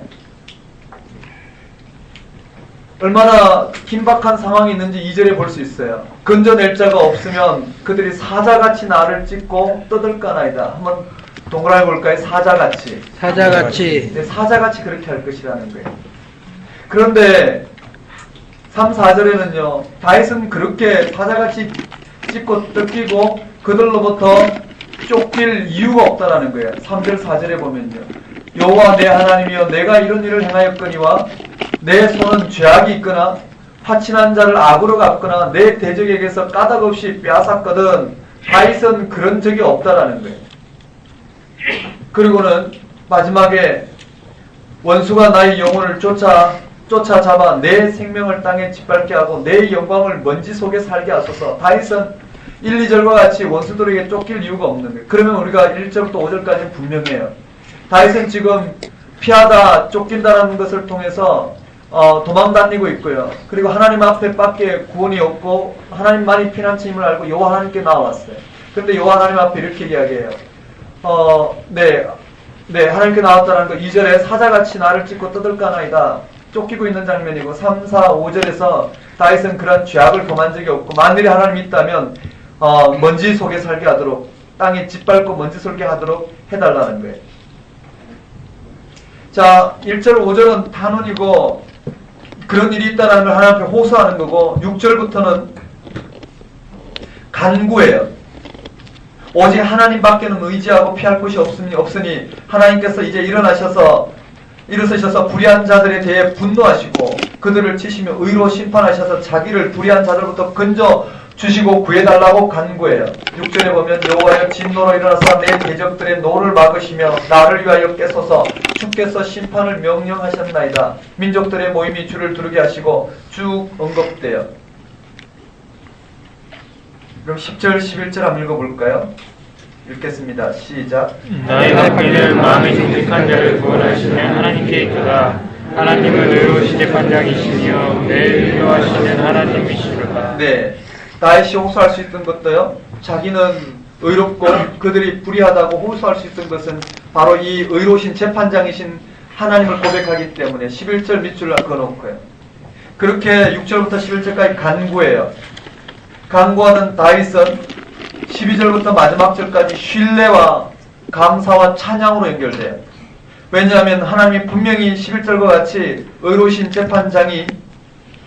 얼마나 긴박한 상황이 있는지 2절에 볼 수 있어요. 건져낼 자가 없으면 그들이 사자같이 나를 찢고 떠들까나이다. 한번 동그라미 볼까요? 사자같이.
사자같이.
네, 사자같이 그렇게 할 것이라는 거예요. 그런데 3, 4절에는요. 다윗은 그렇게 사자같이 찢고 뜯기고 그들로부터 쫓길 이유가 없다라는 거예요. 3절, 4절에 보면요. 여호와 내 하나님이여 내가 이런 일을 행하였거니와 내 손은 죄악이 있거나 화친한 자를 악으로 갚거나 내 대적에게서 까닭 없이 빼앗았거든. 다윗은 그런 적이 없다라는 거예요. 그리고는 마지막에 원수가 나의 영혼을 쫓아잡아 내 생명을 땅에 짓밟게 하고 내 영광을 먼지 속에 살게 하소서. 다윗은 1, 2절과 같이 원수들에게 쫓길 이유가 없는 거예요. 그러면 우리가 1절부터 5절까지는 분명해요. 다윗은 지금 피하다 쫓긴다는 것을 통해서 도망다니고 있고요. 그리고 하나님 앞에 밖에 구원이 없고 하나님만이 피난처임을 알고 여호와 하나님께 나와왔어요. 그런데 여호와 하나님 앞에 이렇게 이야기해요. 하나님께 나왔다는 거 2절에 사자같이 나를 찢고 떠들까나이다. 쫓기고 있는 장면이고 3, 4, 5절에서 다윗은 그런 죄악을 범한 적이 없고 만일에 하나님이 있다면 먼지 속에 살게 하도록 땅에 짓밟고 먼지 속에 하도록 해달라는 거예요. 자, 1절, 5절은 탄원이고 그런 일이 있다는 걸 하나님 앞에 호소하는 거고 6절부터는 간구예요. 오직 하나님밖에는 의지하고 피할 곳이 없으니 하나님께서 이제 일어서셔서 불의한 자들에 대해 분노하시고 그들을 치시며 의로 심판하셔서 자기를 불의한 자들부터 건져 주시고 구해달라고 간구해요. 6절에 보면 여호와여 진노로 일어나서 내 대적들의 노를 막으시며 나를 위하여 깨소서. 주께서 심판을 명령하셨나이다. 민족들의 모임이 주를 두르게 하시고 쭉 언급돼요. 그럼 10절 11절 한번 읽어볼까요? 읽겠습니다. 시작.
나의 박해는 마음에 정직한 자를 구원하시는 하나님께 있도다. 하나님은 의로우신 재판장이시며 매일 인도하시는 하나님이시로다.
네, 다윗이 호소할 수 있던 것도요. 자기는 의롭고 그들이 불의하다고 호소할 수 있던 것은 바로 이 의로우신 재판장이신 하나님을 고백하기 때문에 11절 밑줄을 그어놓고요. 그렇게 6절부터 11절까지 간구해요. 간구하는 다윗은 12절부터 마지막 절까지 신뢰와 감사와 찬양으로 연결돼요. 왜냐하면 하나님이 분명히 11절과 같이 의로우신 재판장이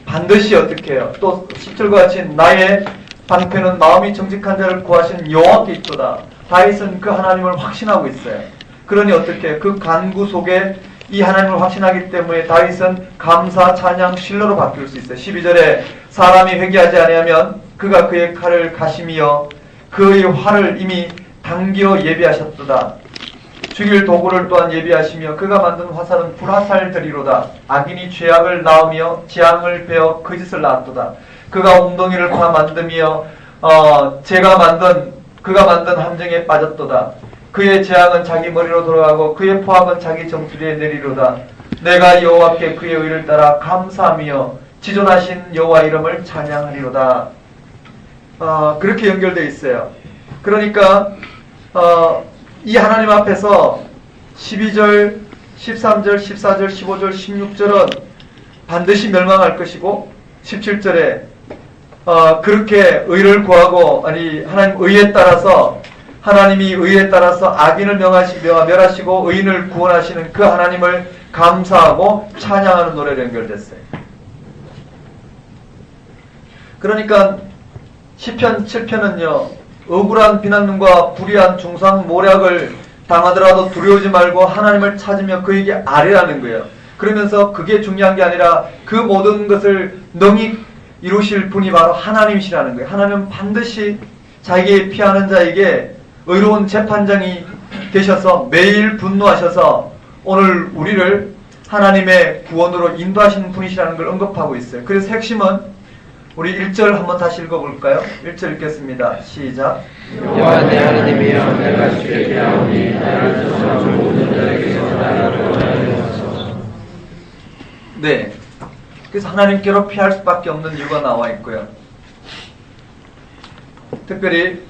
반드시 어떻게 해요? 또 10절과 같이 나의 방패는 마음이 정직한 자를 구하시는 여호와께 있도다. 다윗은 그 하나님을 확신하고 있어요. 그러니 어떻게 그 간구 속에 이 하나님을 확신하기 때문에 다윗은 감사, 찬양, 신뢰로 바뀔 수 있어요. 12절에 사람이 회개하지 아니하면 그가 그의 칼을 가심이여 그의 활을 이미 당겨 예비하셨도다. 죽일 도구를 또한 예비하시며 그가 만든 화살은 불화살들이로다. 악인이 죄악을 낳으며 재앙을 베어 거짓을 낳았도다. 그가 웅덩이를 파 만듦이여 그가 만든 함정에 빠졌도다. 그의 재앙은 자기 머리로 돌아가고 그의 포악은 자기 정수리에 내리로다. 내가 여호와께 그의 의를 따라 감사하며 지존하신 여호와 이름을 찬양하리로다. 그렇게 연결되어 있어요. 그러니까 이 하나님 앞에서 12절, 13절, 14절, 15절, 16절은 반드시 멸망할 것이고 17절에 그렇게 의를 구하고 하나님 의에 따라서 하나님이 의에 따라서 악인을 멸하시고 의인을 구원하시는 그 하나님을 감사하고 찬양하는 노래로 연결됐어요. 그러니까 시편 7편은요. 억울한 비난과 불의한 중상 모략을 당하더라도 두려우지 말고 하나님을 찾으며 그에게 아뢰라는 거예요. 그러면서 그게 중요한 게 아니라 그 모든 것을 능히 이루실 분이 바로 하나님이시라는 거예요. 하나님은 반드시 자기의 피하는 자에게 의로운 재판장이 되셔서 매일 분노하셔서 오늘 우리를 하나님의 구원으로 인도하시는 분이시라는 걸 언급하고 있어요. 그래서 핵심은 우리 1절 한번 다시 읽어볼까요? 1절 읽겠습니다. 시작.
여호와 내 하나님이여 내가 주께 피하오니 나를 쫓아 모든 자에게서 나를 구원하소서.
네. 그래서 하나님께로 피할 수밖에 없는 이유가 나와 있고요. 특별히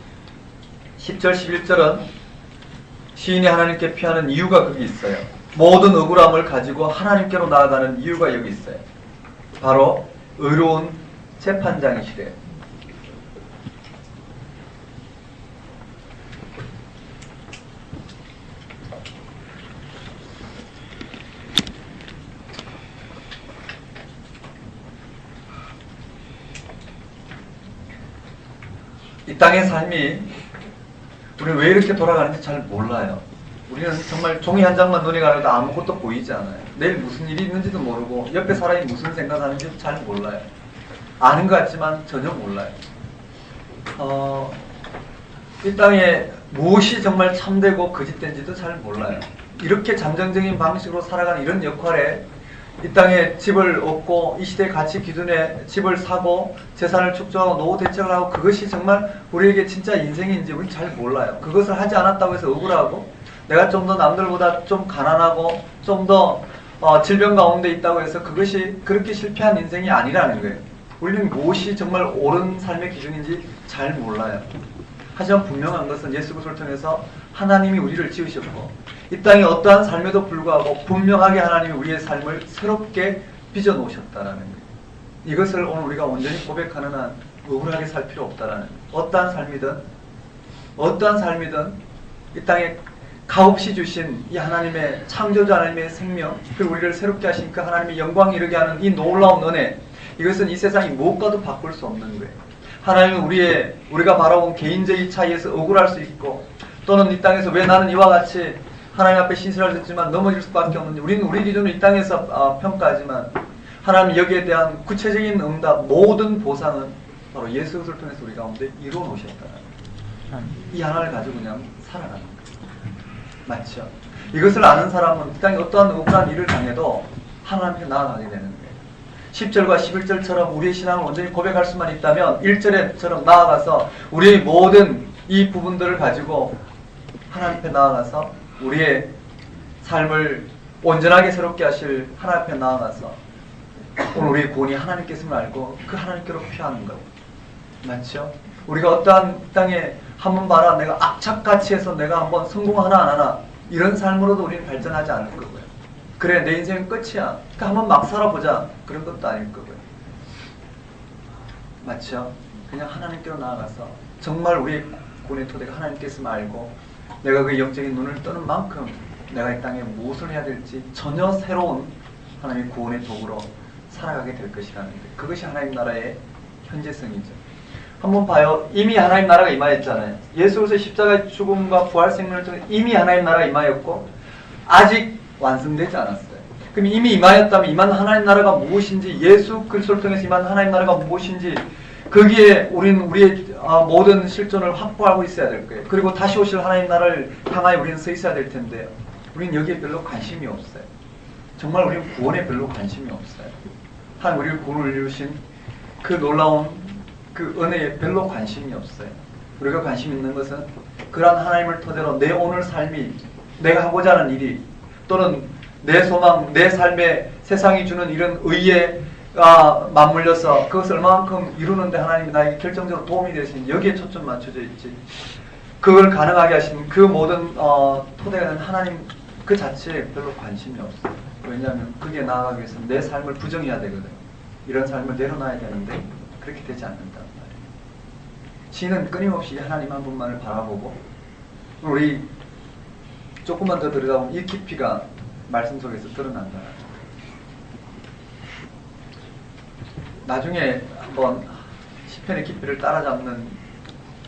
10절, 11절은 시인이 하나님께 피하는 이유가 거기 있어요. 모든 억울함을 가지고 하나님께로 나아가는 이유가 여기 있어요. 바로 의로운 재판장이시래요. 이 땅의 삶이 우리는 왜 이렇게 돌아가는지 잘 몰라요. 우리는 정말 종이 한 장만 눈에 가려도 아무것도 보이지 않아요. 내일 무슨 일이 있는지도 모르고 옆에 사람이 무슨 생각하는지 잘 몰라요. 아는 것 같지만 전혀 몰라요. 이 땅에 무엇이 정말 참되고 거짓된지도 잘 몰라요. 이렇게 잠정적인 방식으로 살아가는 이런 역할에 이 땅에 집을 얻고 이 시대의 가치 기준에 집을 사고 재산을 축적하고 노후 대책을 하고 그것이 정말 우리에게 진짜 인생인지 우리는 잘 몰라요. 그것을 하지 않았다고 해서 억울하고 내가 좀 더 남들보다 좀 가난하고 좀 더 질병 가운데 있다고 해서 그것이 그렇게 실패한 인생이 아니라는 거예요. 우리는 무엇이 정말 옳은 삶의 기준인지 잘 몰라요. 하지만 분명한 것은 예수 그리스도를 통해서 하나님이 우리를 지으셨고 이 땅에 어떠한 삶에도 불구하고 분명하게 하나님이 우리의 삶을 새롭게 빚어놓으셨다라는 거예요. 이것을 오늘 우리가 온전히 고백하는 한 억울하게 살 필요 없다라는 거예요. 어떠한 삶이든 이 땅에 값없이 주신 이 하나님의 창조자 하나님의 생명 그리고 우리를 새롭게 하신 그 하나님의 영광 이르게 하는 이 놀라운 은혜 이것은 이 세상이 무엇과도 바꿀 수 없는 거예요. 하나님은 우리가 바라본 개인적인 차이에서 억울할 수 있고 또는 이 땅에서 왜 나는 이와 같이 하나님 앞에 신실할 수 있지만 넘어질 수밖에 없는지 우리는 우리 기준으로 이 땅에서 평가하지만 하나님 여기에 대한 구체적인 응답 모든 보상은 바로 예수 그리스도를 통해서 우리 가운데 이루어 놓으셨다는 이 하나를 가지고 그냥 살아가는 거예요. 맞죠? 이것을 아는 사람은 이 땅에 어떠한 억울한 일을 당해도 하나님께 나아가게 되는 거예요. 10절과 11절처럼 우리의 신앙을 온전히 고백할 수만 있다면 1절에처럼 나아가서 우리의 모든 이 부분들을 가지고 하나님 앞에 나아가서 우리의 삶을 온전하게 새롭게 하실 하나님 앞에 나아가서 오늘 우리의 구원이 하나님께서를 알고 그 하나님께로 피하는 거예요. 맞죠? 우리가 어떠한 땅에 한번 봐라 내가 악착같이 해서 내가 한번 성공하나 안 하나 이런 삶으로도 우리는 발전하지 않을 거고요. 그래 내 인생은 끝이야. 그러니까 한번 막 살아보자. 그런 것도 아닐 거고요. 맞죠? 그냥 하나님께로 나아가서 정말 우리의 구원의 토대가 하나님께서 알고 내가 그 영적인 눈을 뜨는 만큼 내가 이 땅에 무엇을 해야 될지 전혀 새로운 하나님의 구원의 도구로 살아가게 될 것이라는 거예요. 그것이 하나님 나라의 현재성이죠. 한번 봐요. 이미 하나님 나라가 임하였잖아요. 예수 그리스도의 십자가의 죽음과 부활 생명을 통해 이미 하나님 나라가 임하였고 아직 완성되지 않았어요. 그럼 이미 임하였다면 임한 하나님 나라가 무엇인지 예수 그리스도를 통해서 임한 하나님 나라가 무엇인지 거기에 우리는 우리의 모든 실존을 확보하고 있어야 될 거예요. 그리고 다시 오실 하나님 나라를 향하여 우리는 서 있어야 될 텐데요. 우리는 여기에 별로 관심이 없어요. 정말 우리는 구원에 별로 관심이 없어요. 하나님 우리를 구원을 이루신 그 놀라운 그 은혜에 별로 관심이 없어요. 우리가 관심 있는 것은 그러한 하나님을 토대로 내 오늘 삶이 내가 하고자 하는 일이 또는 내 소망, 내 삶에 세상이 주는 이런 의에 맞물려서 그것을 얼마만큼 이루는데 하나님이 나에게 결정적으로 도움이 되시는지 여기에 초점 맞춰져 있지. 그걸 가능하게 하신 그 모든 토대는 하나님 그 자체에 별로 관심이 없어요. 왜냐하면 그게 나아가기 위해서 내 삶을 부정해야 되거든요. 이런 삶을 내려놔야 되는데 그렇게 되지 않는단 말이에요. 시인은 끊임없이 하나님 한 분만을 바라보고 우리 조금만 더 들여다보면 이 깊이가 말씀 속에서 드러난다. 나중에 한번 시편의 깊이를 따라잡는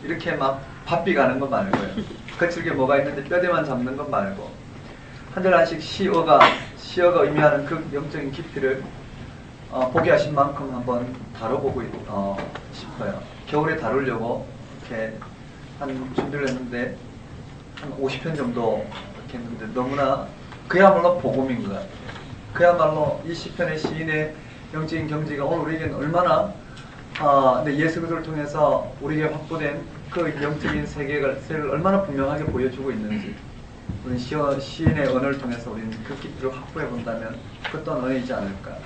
이렇게 막 바삐 가는 것 말고요. 거칠게 뭐가 있는데 뼈대만 잡는 것 말고 한 절 한씩 시어가 의미하는 그 영적인 깊이를 보게 하신 만큼 한번 다뤄보고 싶어요. 겨울에 다루려고 이렇게 한 준비를 했는데 한 50편 정도 이렇게 했는데 너무나 그야말로 복음인 것 같아요. 그야말로 이 시편의 시인의 영적인 경지가 오늘 우리에게는 얼마나 예수 그리스도를 통해서 우리에게 확보된 그 영적인 세계를 얼마나 분명하게 보여주고 있는지 우리 시인의 언어를 통해서 우리는 그 깊이를 확보해 본다면 그 또한 은혜이지 않을까.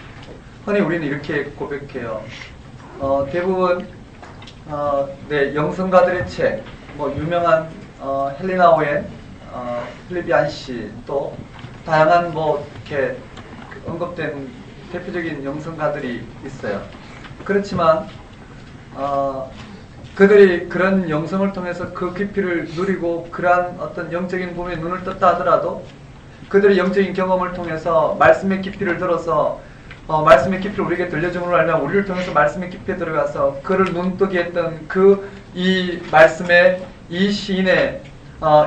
흔히 우리는 이렇게 고백해요. 대부분 영성가들의 책, 유명한 헬레나 오웬, 필립 얀시 또 다양한 이렇게 언급된 대표적인 영성가들이 있어요. 그렇지만 그들이 그런 영성을 통해서 그 깊이를 누리고 그러한 어떤 영적인 부분에 눈을 떴다 하더라도 그들의 영적인 경험을 통해서 말씀의 깊이를 들어서 말씀의 깊이를 우리에게 들려줌으로 알면 우리를 통해서 말씀의 깊이에 들어가서 그를 눈뜨게 했던 이 말씀의 이 시인의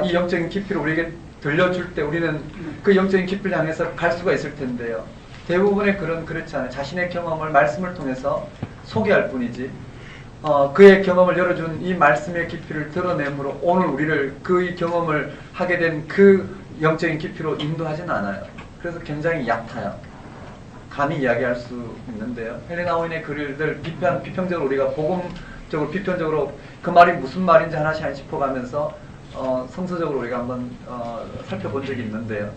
이 영적인 깊이를 우리에게 들려줄 때 우리는 그 영적인 깊이를 향해서 갈 수가 있을 텐데요. 대부분의 글은 그렇지 않아요. 자신의 경험을 말씀을 통해서 소개할 뿐이지 그의 경험을 열어준 이 말씀의 깊이를 드러내므로 오늘 우리를 그 경험을 하게 된 그 영적인 깊이로 인도하지는 않아요. 그래서 굉장히 얕아요. 감히 이야기할 수 있는데요. 헬레나 오인의 글을 비평적으로 우리가 복음적으로 비편적으로 그 말이 무슨 말인지 하나씩 짚어가면서 성서적으로 우리가 한번 살펴본 적이 있는데요.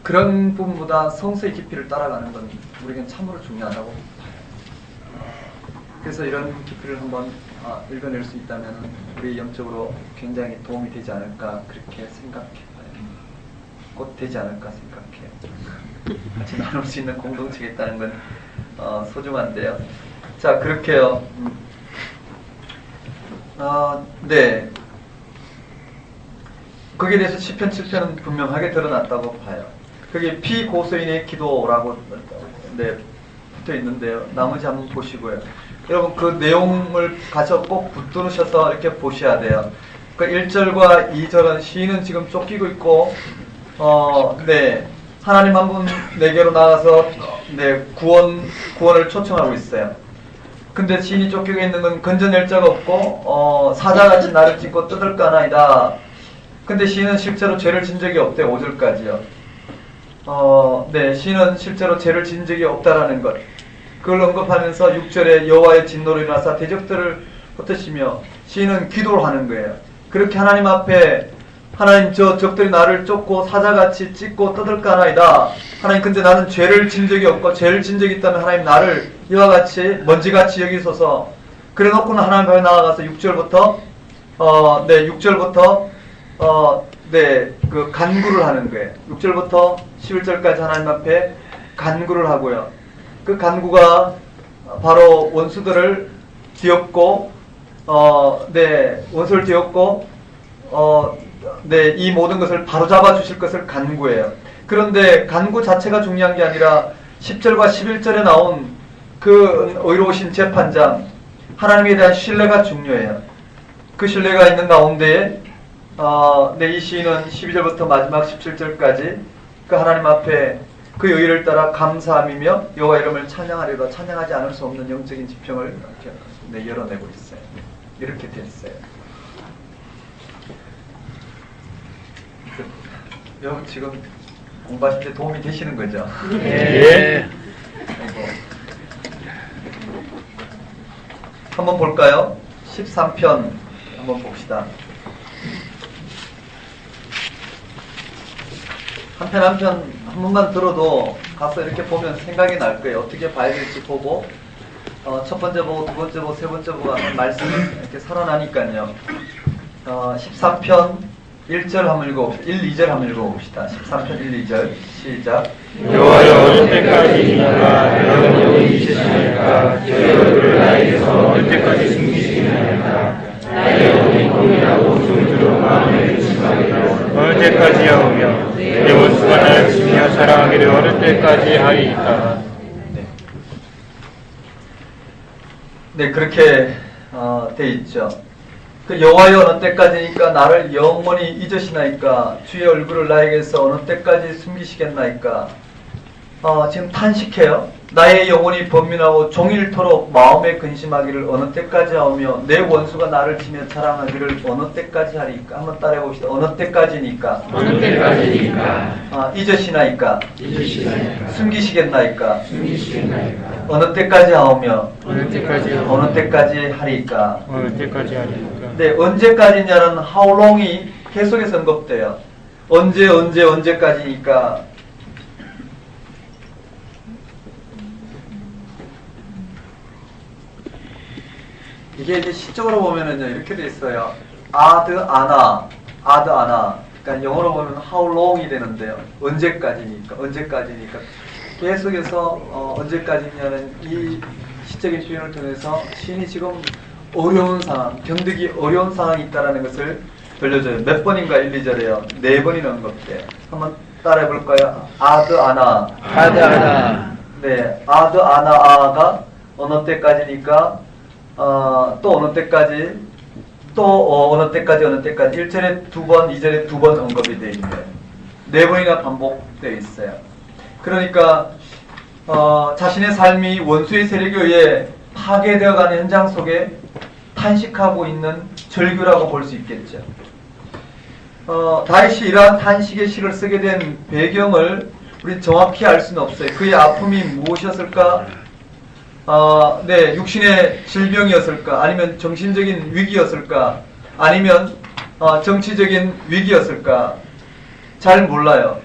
그런 부분보다 성서의 깊이를 따라가는 건 우리에겐 참으로 중요하다고 봐요. 그래서 이런 깊이를 한번 읽어낼 수 있다면 우리 영적으로 굉장히 도움이 되지 않을까 그렇게 생각해요. 곧 되지 않을까 생각해요. 같이 나눌 수 있는 공동체가 있다는 건 소중한데요. 자, 그렇게요. 네. 거기에 대해서 시편 7편은 분명하게 드러났다고 봐요. 그게 피고소인의 기도라고 붙어 있는데요. 나머지 한번 보시고요. 여러분 그 내용을 가서 꼭 붙들으셔서 이렇게 보셔야 돼요. 그 1절과 2절은 시인은 지금 쫓기고 있고 하나님 한 분 내게로 나가서 구원을 초청하고 있어요. 근데 시인이 쫓기고 있는 건 건져낼 자가 없고 사자같이 나를 찢고 뜯을까나이다. 근데 시인은 실제로 죄를 진 적이 없대요. 5절까지요. 시인은 실제로 죄를 진 적이 없다라는 것. 그걸 언급하면서 6절에 여호와의 진노로 일어나사 대적들을 흩으시며 시인은 기도를 하는 거예요. 그렇게 하나님 앞에 하나님 저 적들이 나를 쫓고 사자같이 찢고 뜯을까나이다. 하나님 근데 나는 죄를 진 적이 없고 죄를 진 적이 있다면 하나님 나를 이와 같이 먼지같이 여기소서. 그래 놓고는 하나님 앞에 나아가서 6절부터 그 간구를 하는 거예요. 6절부터 11절까지 하나님 앞에 간구를 하고요. 그 간구가 바로 원수들을 뒤엎고 원수를 뒤엎고 이 모든 것을 바로잡아 주실 것을 간구해요. 그런데 간구 자체가 중요한 게 아니라 10절과 11절에 나온 그 의로우신 재판장 하나님에 대한 신뢰가 중요해요. 그 신뢰가 있는 가운데에 이 시인은 12절부터 마지막 17절까지 그 하나님 앞에 그 의의를 따라 감사함이며 여호와 이름을 찬양하리라. 찬양하지 않을 수 없는 영적인 지평을 이렇게 열어내고 있어요. 이렇게 됐어요. 여러분 지금 공부하실 때 도움이 되시는 거죠?
예.
한번 볼까요? 13편 한번 봅시다. 한 편 번만 들어도 가서 이렇게 보면 생각이 날 거예요. 어떻게 봐야 될지 보고 첫 번째 보고 두 번째 보고 세 번째 보고 하는 말씀이 이렇게 살아나니까요. 13편 1절 한번 읽어봅시다. 1, 2절 한번 읽어봅시다. 13편 1, 2절 시작.
여호와여 어느 때까지인가 여호와의 영이 있으시나이까 저의 얼굴을 나에게서 어느 때까지 숨기시나이까 나의 영혼이 고민하고 숨들어 마음에 의심하리라. 어느 때까지 하오며 내 원수가 나를 치며 사랑하기를 어느 때까지 하리이까.
네, 그렇게 돼 있죠. 그 여호와여 어느 때까지니까 나를 영원히 잊으시나이까 주의 얼굴을 나에게서 어느 때까지 숨기시겠나이까. 지금 탄식해요. 나의 영혼이 번민하고 종일토록 마음에 근심하기를 어느 때까지 하오며 내 원수가 나를 치며 자랑하기를 어느 때까지 하리까. 한번 따라해 봅시다. 어느 때까지니까.
어느 때까지니까.
잊으시나이까. 숨기시겠나이까. 어느 때까지 하오며
어느 때까지
어느 때까지 하리까.
어느 때까지 하리까.
네, 언제까지냐는 how long이 계속해서 언급돼요. 언제까지니까. 이게 이제 시적으로 보면은요, 이렇게 돼 있어요. 아드 아나. 그러니까 영어로 보면 how long이 되는데요. 언제까지니까. 계속해서 언제까지냐는 이 시적인 표현을 통해서 시인이 지금 어려운 상황, 견디기 어려운 상황이 있다는 것을 들려줘요. 몇 번인가 1, 2절에요. 4번이나 언급돼. 한번 따라해 볼까요? 아드 아나. 네, 아드 아나아가 어느 때까지니까 또 어느 때까지 또 어느 때까지 1절에 2번, 2절에 2번 언급이 되어 있네요. 4번이나 반복되어 있어요. 그러니까 자신의 삶이 원수의 세력에 의해 파괴되어가는 현장 속에 탄식하고 있는 절규라고 볼 수 있겠죠. 다윗이 이러한 탄식의 시를 쓰게 된 배경을 우리 정확히 알 수는 없어요. 그의 아픔이 무엇이었을까? 네, 육신의 질병이었을까? 아니면 정신적인 위기였을까? 아니면 정치적인 위기였을까? 잘 몰라요.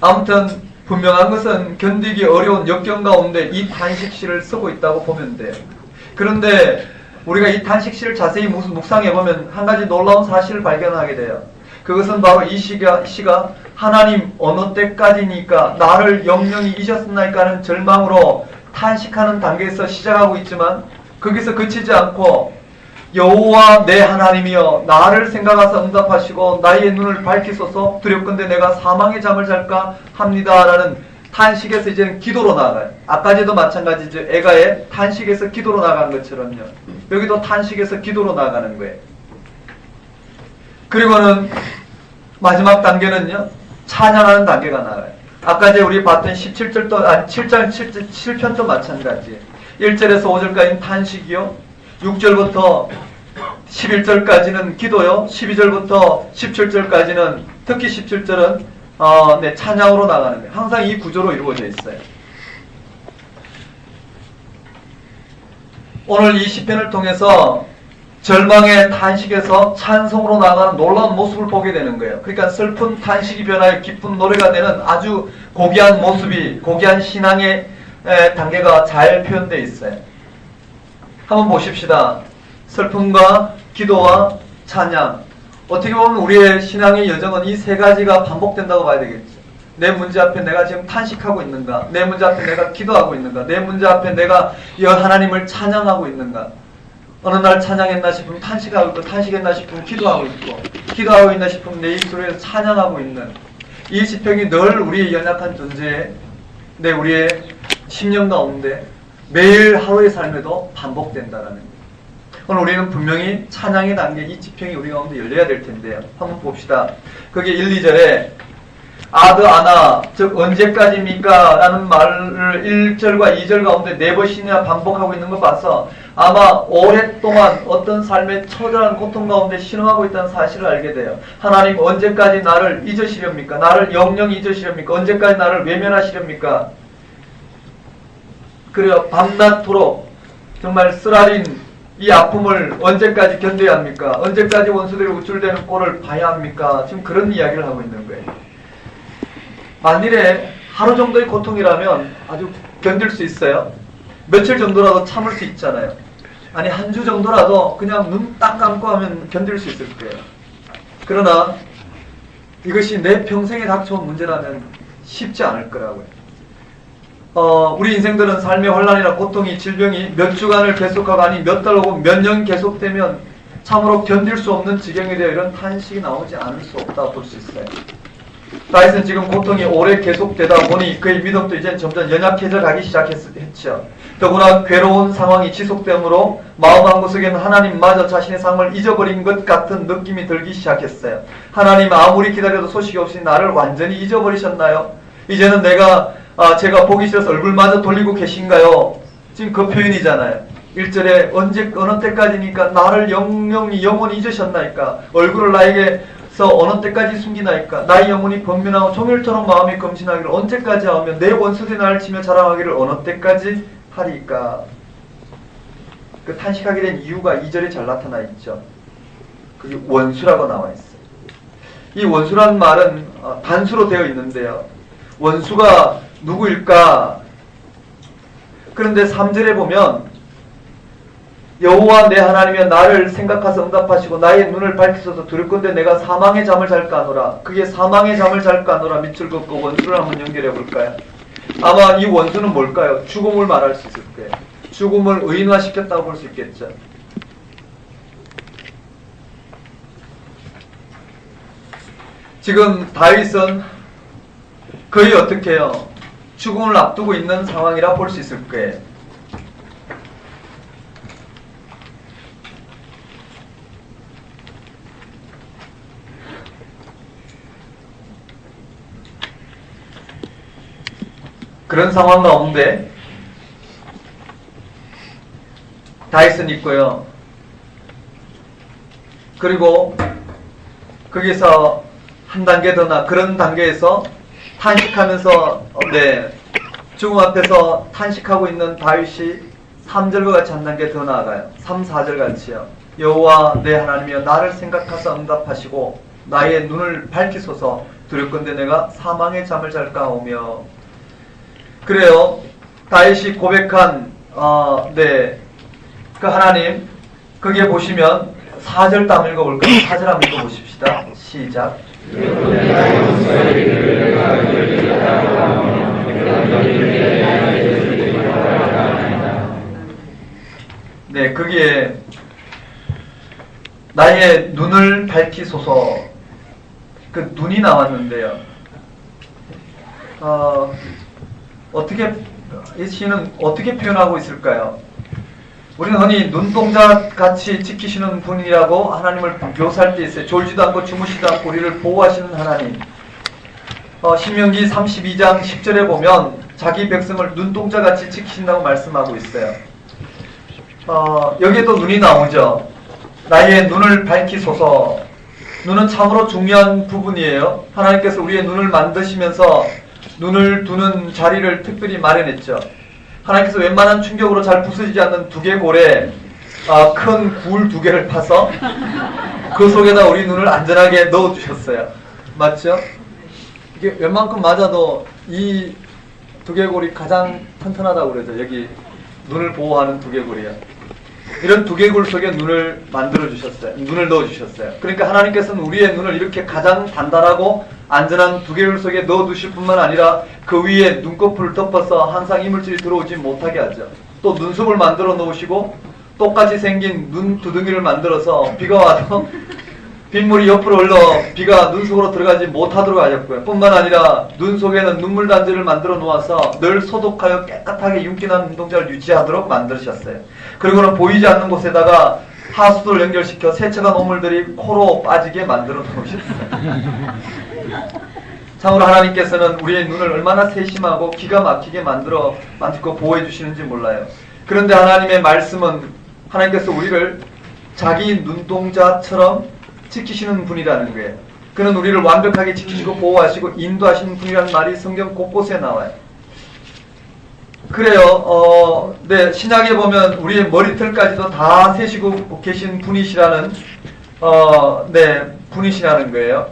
아무튼 분명한 것은 견디기 어려운 역경 가운데 이 탄식시를 쓰고 있다고 보면 돼요. 그런데 우리가 이 탄식시를 자세히 묵상해보면 한 가지 놀라운 사실을 발견하게 돼요. 그것은 바로 이 시가 하나님 어느 때까지니까 나를 영영히 잊었나이까 하는 절망으로 탄식하는 단계에서 시작하고 있지만 거기서 그치지 않고 여호와 내 하나님이여 나를 생각하사 응답하시고 나의 눈을 밝히소서 두렵건대 내가 사망의 잠을 잘까 합니다 라는 탄식에서 이제는 기도로 나아가요. 아까지도 마찬가지죠. 애가의 탄식에서 기도로 나간 것처럼요. 여기도 탄식에서 기도로 나가는 거예요. 그리고는 마지막 단계는요. 찬양하는 단계가 나와요. 아까 이제 우리 봤던 17절도 7장 7편도 마찬가지예요. 1절에서 5절까지는 탄식이요. 6절부터 11절까지는 기도요. 12절부터 17절까지는 특히 17절은 네, 찬양으로 나가는 거예요. 항상 이 구조로 이루어져 있어요. 오늘 이 시편을 통해서 절망의 탄식에서 찬송으로 나가는 놀라운 모습을 보게 되는 거예요. 그러니까 슬픈 탄식이 변하여 기쁜 노래가 되는 아주 고귀한 모습이, 고귀한 신앙의 단계가 잘 표현되어 있어요. 한번 보십시다. 슬픔과 기도와 찬양. 어떻게 보면 우리의 신앙의 여정은 이 세 가지가 반복된다고 봐야 되겠죠. 내 문제 앞에 내가 지금 탄식하고 있는가? 내 문제 앞에 내가 기도하고 있는가? 내 문제 앞에 내가 하나님을 찬양하고 있는가? 어느 날 찬양했나 싶으면 탄식하고 있고, 탄식했나 싶으면 기도하고 있고, 기도하고 있나 싶으면 내 입술에서 찬양하고 있는 이 지평이 늘 우리의 연약한 존재에, 네, 우리의 심령 가운데 매일 하루의 삶에도 반복된다라는 거예요. 오늘 우리는 분명히 찬양의 단계 이 지평이 우리 가운데 열려야 될 텐데요. 한번 봅시다. 그게 1, 2절에 아드 아나 즉 언제까지입니까? 라는 말을 1절과 2절 가운데 4번씩이나 반복하고 있는 걸 봐서 아마 오랫동안 어떤 삶의 처절한 고통 가운데 신음하고 있다는 사실을 알게 돼요. 하나님 언제까지 나를 잊으시렵니까? 나를 영영히 잊으시렵니까? 언제까지 나를 외면하시렵니까? 그래요. 밤낮토록 정말 쓰라린 이 아픔을 언제까지 견뎌야 합니까? 언제까지 원수들이 우쭐대는 꼴을 봐야 합니까? 지금 그런 이야기를 하고 있는 거예요. 만일에 하루 정도의 고통이라면 아주 견딜 수 있어요. 며칠 정도라도 참을 수 있잖아요. 아니 한 주 정도라도 그냥 눈 딱 감고 하면 견딜 수 있을 거예요. 그러나 이것이 내 평생에 닥쳐온 문제라면 쉽지 않을 거라고요. 우리 인생들은 삶의 혼란이나 고통이 질병이 몇 주간을 계속하고 아니 몇 달 혹은 몇 년 계속되면 참으로 견딜 수 없는 지경에 대해 이런 탄식이 나오지 않을 수 없다 볼 수 있어요. 다윗은 지금 고통이 오래 계속되다 보니 그의 믿음도 이제 점점 연약해져 가기 시작했죠. 더구나 괴로운 상황이 지속되므로 마음 한구석에는 하나님마저 자신의 삶을 잊어버린 것 같은 느낌이 들기 시작했어요. 하나님 아무리 기다려도 소식이 없이 나를 완전히 잊어버리셨나요? 이제는 제가 보기 싫어서 얼굴마저 돌리고 계신가요? 지금 그 표현이잖아요. 1절에 어느 때까지니까 나를 영원히 잊으셨나이까? 얼굴을 나에게서 어느 때까지 숨기나이까? 나의 영혼이 번민하고 종일토록 마음이 검신하기를 언제까지 하며 내 원수들이 나를 치며 자랑하기를 어느 때까지 하리까? 그 탄식하게 된 이유가 2절에 잘 나타나 있죠. 그게 원수라고 나와 있어요. 이 원수라는 말은 단수로 되어 있는데요. 원수가 누구일까? 그런데 3절에 보면 여호와 내 하나님이여 나를 생각하사 응답하시고 나의 눈을 밝히소서 두렵건대 내가 사망의 잠을 잘까 하노라. 그게 사망의 잠을 잘까 하노라 밑줄 긋고 원수를 한번 연결해 볼까요? 아마 이 원수는 뭘까요? 죽음을 말할 수 있을 거예요. 죽음을 의인화시켰다고 볼 수 있겠죠. 지금 다윗은 거의 어떻게 해요? 죽음을 앞두고 있는 상황이라 볼 수 있을 거예요. 그런 상황 가운데 다윗은 있고요. 그리고 거기서 한 단계 더 그런 단계에서 탄식하면서 죽음 앞에서 탄식하고 있는 다윗이 3절과 같이 한 단계 더 나아가요. 3, 4절 같이요. 여호와 내 하나님이여 나를 생각하사 응답하시고 나의 눈을 밝히소서. 두렵건대 내가 사망의 잠을 잘까 오며. 그래요. 다윗이 고백한 그 하나님, 거기에 보시면 4절 다 한번 읽어볼까요? 4절 한번 읽어보십시다. 시작. 네, 거기에 나의 눈을 밝히소서. 그 눈이 나왔는데요. 이 시는 어떻게 표현하고 있을까요? 우리는 흔히 눈동자 같이 지키시는 분이라고 하나님을 묘사할 때 있어요. 졸지도 않고 주무시도 않고 우리를 보호하시는 하나님. 신명기 32장 10절에 보면 자기 백성을 눈동자 같이 지키신다고 말씀하고 있어요. 여기에도 눈이 나오죠. 나의 눈을 밝히소서. 눈은 참으로 중요한 부분이에요. 하나님께서 우리의 눈을 만드시면서 눈을 두는 자리를 특별히 마련했죠. 하나님께서 웬만한 충격으로 잘 부서지지 않는 두개골에 큰 굴 2개를 파서 그 속에다 우리 눈을 안전하게 넣어주셨어요. 맞죠? 이게 웬만큼 맞아도 이 두개골이 가장 튼튼하다고 그러죠. 여기 눈을 보호하는 두개골이요. 이런 두개골 속에 눈을 만들어주셨어요. 눈을 넣어주셨어요. 그러니까 하나님께서는 우리의 눈을 이렇게 가장 단단하고 안전한 두개골 속에 넣어두실 뿐만 아니라 그 위에 눈꺼풀을 덮어서 항상 이물질이 들어오지 못하게 하죠. 또 눈썹을 만들어 놓으시고 똑같이 생긴 눈 두덩이를 만들어서 비가 와도 빗물이 옆으로 흘러 비가 눈 속으로 들어가지 못하도록 하셨고요. 뿐만 아니라 눈 속에는 눈물 단지를 만들어 놓아서 늘 소독하여 깨끗하게 윤기난 눈동자를 유지하도록 만드셨어요. 그리고는 보이지 않는 곳에다가 하수도를 연결시켜 세척한 오물들이 코로 빠지게 만들어 놓으셨어요. 참으로 하나님께서는 우리의 눈을 얼마나 세심하고 기가 막히게 만들고 보호해 주시는지 몰라요. 그런데 하나님의 말씀은 하나님께서 우리를 자기 눈동자처럼 지키시는 분이라는 거예요. 그는 우리를 완벽하게 지키시고 보호하시고 인도하시는 분이라는 말이 성경 곳곳에 나와요. 그래요. 신약에 보면 우리의 머리털까지도 다 세시고 계신 분이시라는 분이시라는 거예요.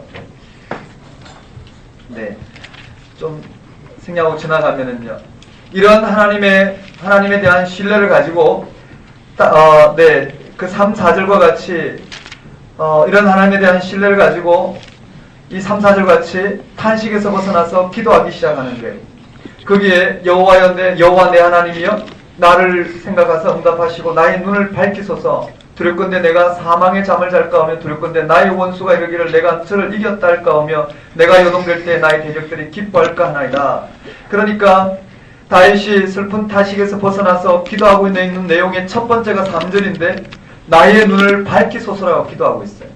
좀 생략하고 지나가면은요. 이런 하나님에 대한 신뢰를 가지고 그 3, 4절과 같이 이런 하나님에 대한 신뢰를 가지고 이 3, 4절 같이 탄식에서 벗어나서 기도하기 시작하는 거예요. 거기에 여호와 내 하나님이여 나를 생각하사 응답하시고 나의 눈을 밝히소서. 두렵건대 내가 사망의 잠을 잘까 하며 두렵건대 나의 원수가 이르기를 내가 저를 이겼다 할까 하며 내가 요동될 때 나의 대적들이 기뻐할까 하나이다. 그러니까 다윗이 슬픈 탄식에서 벗어나서 기도하고 있는 내용의 첫 번째가 3절인데 나의 눈을 밝히소서라고 기도하고 있어요.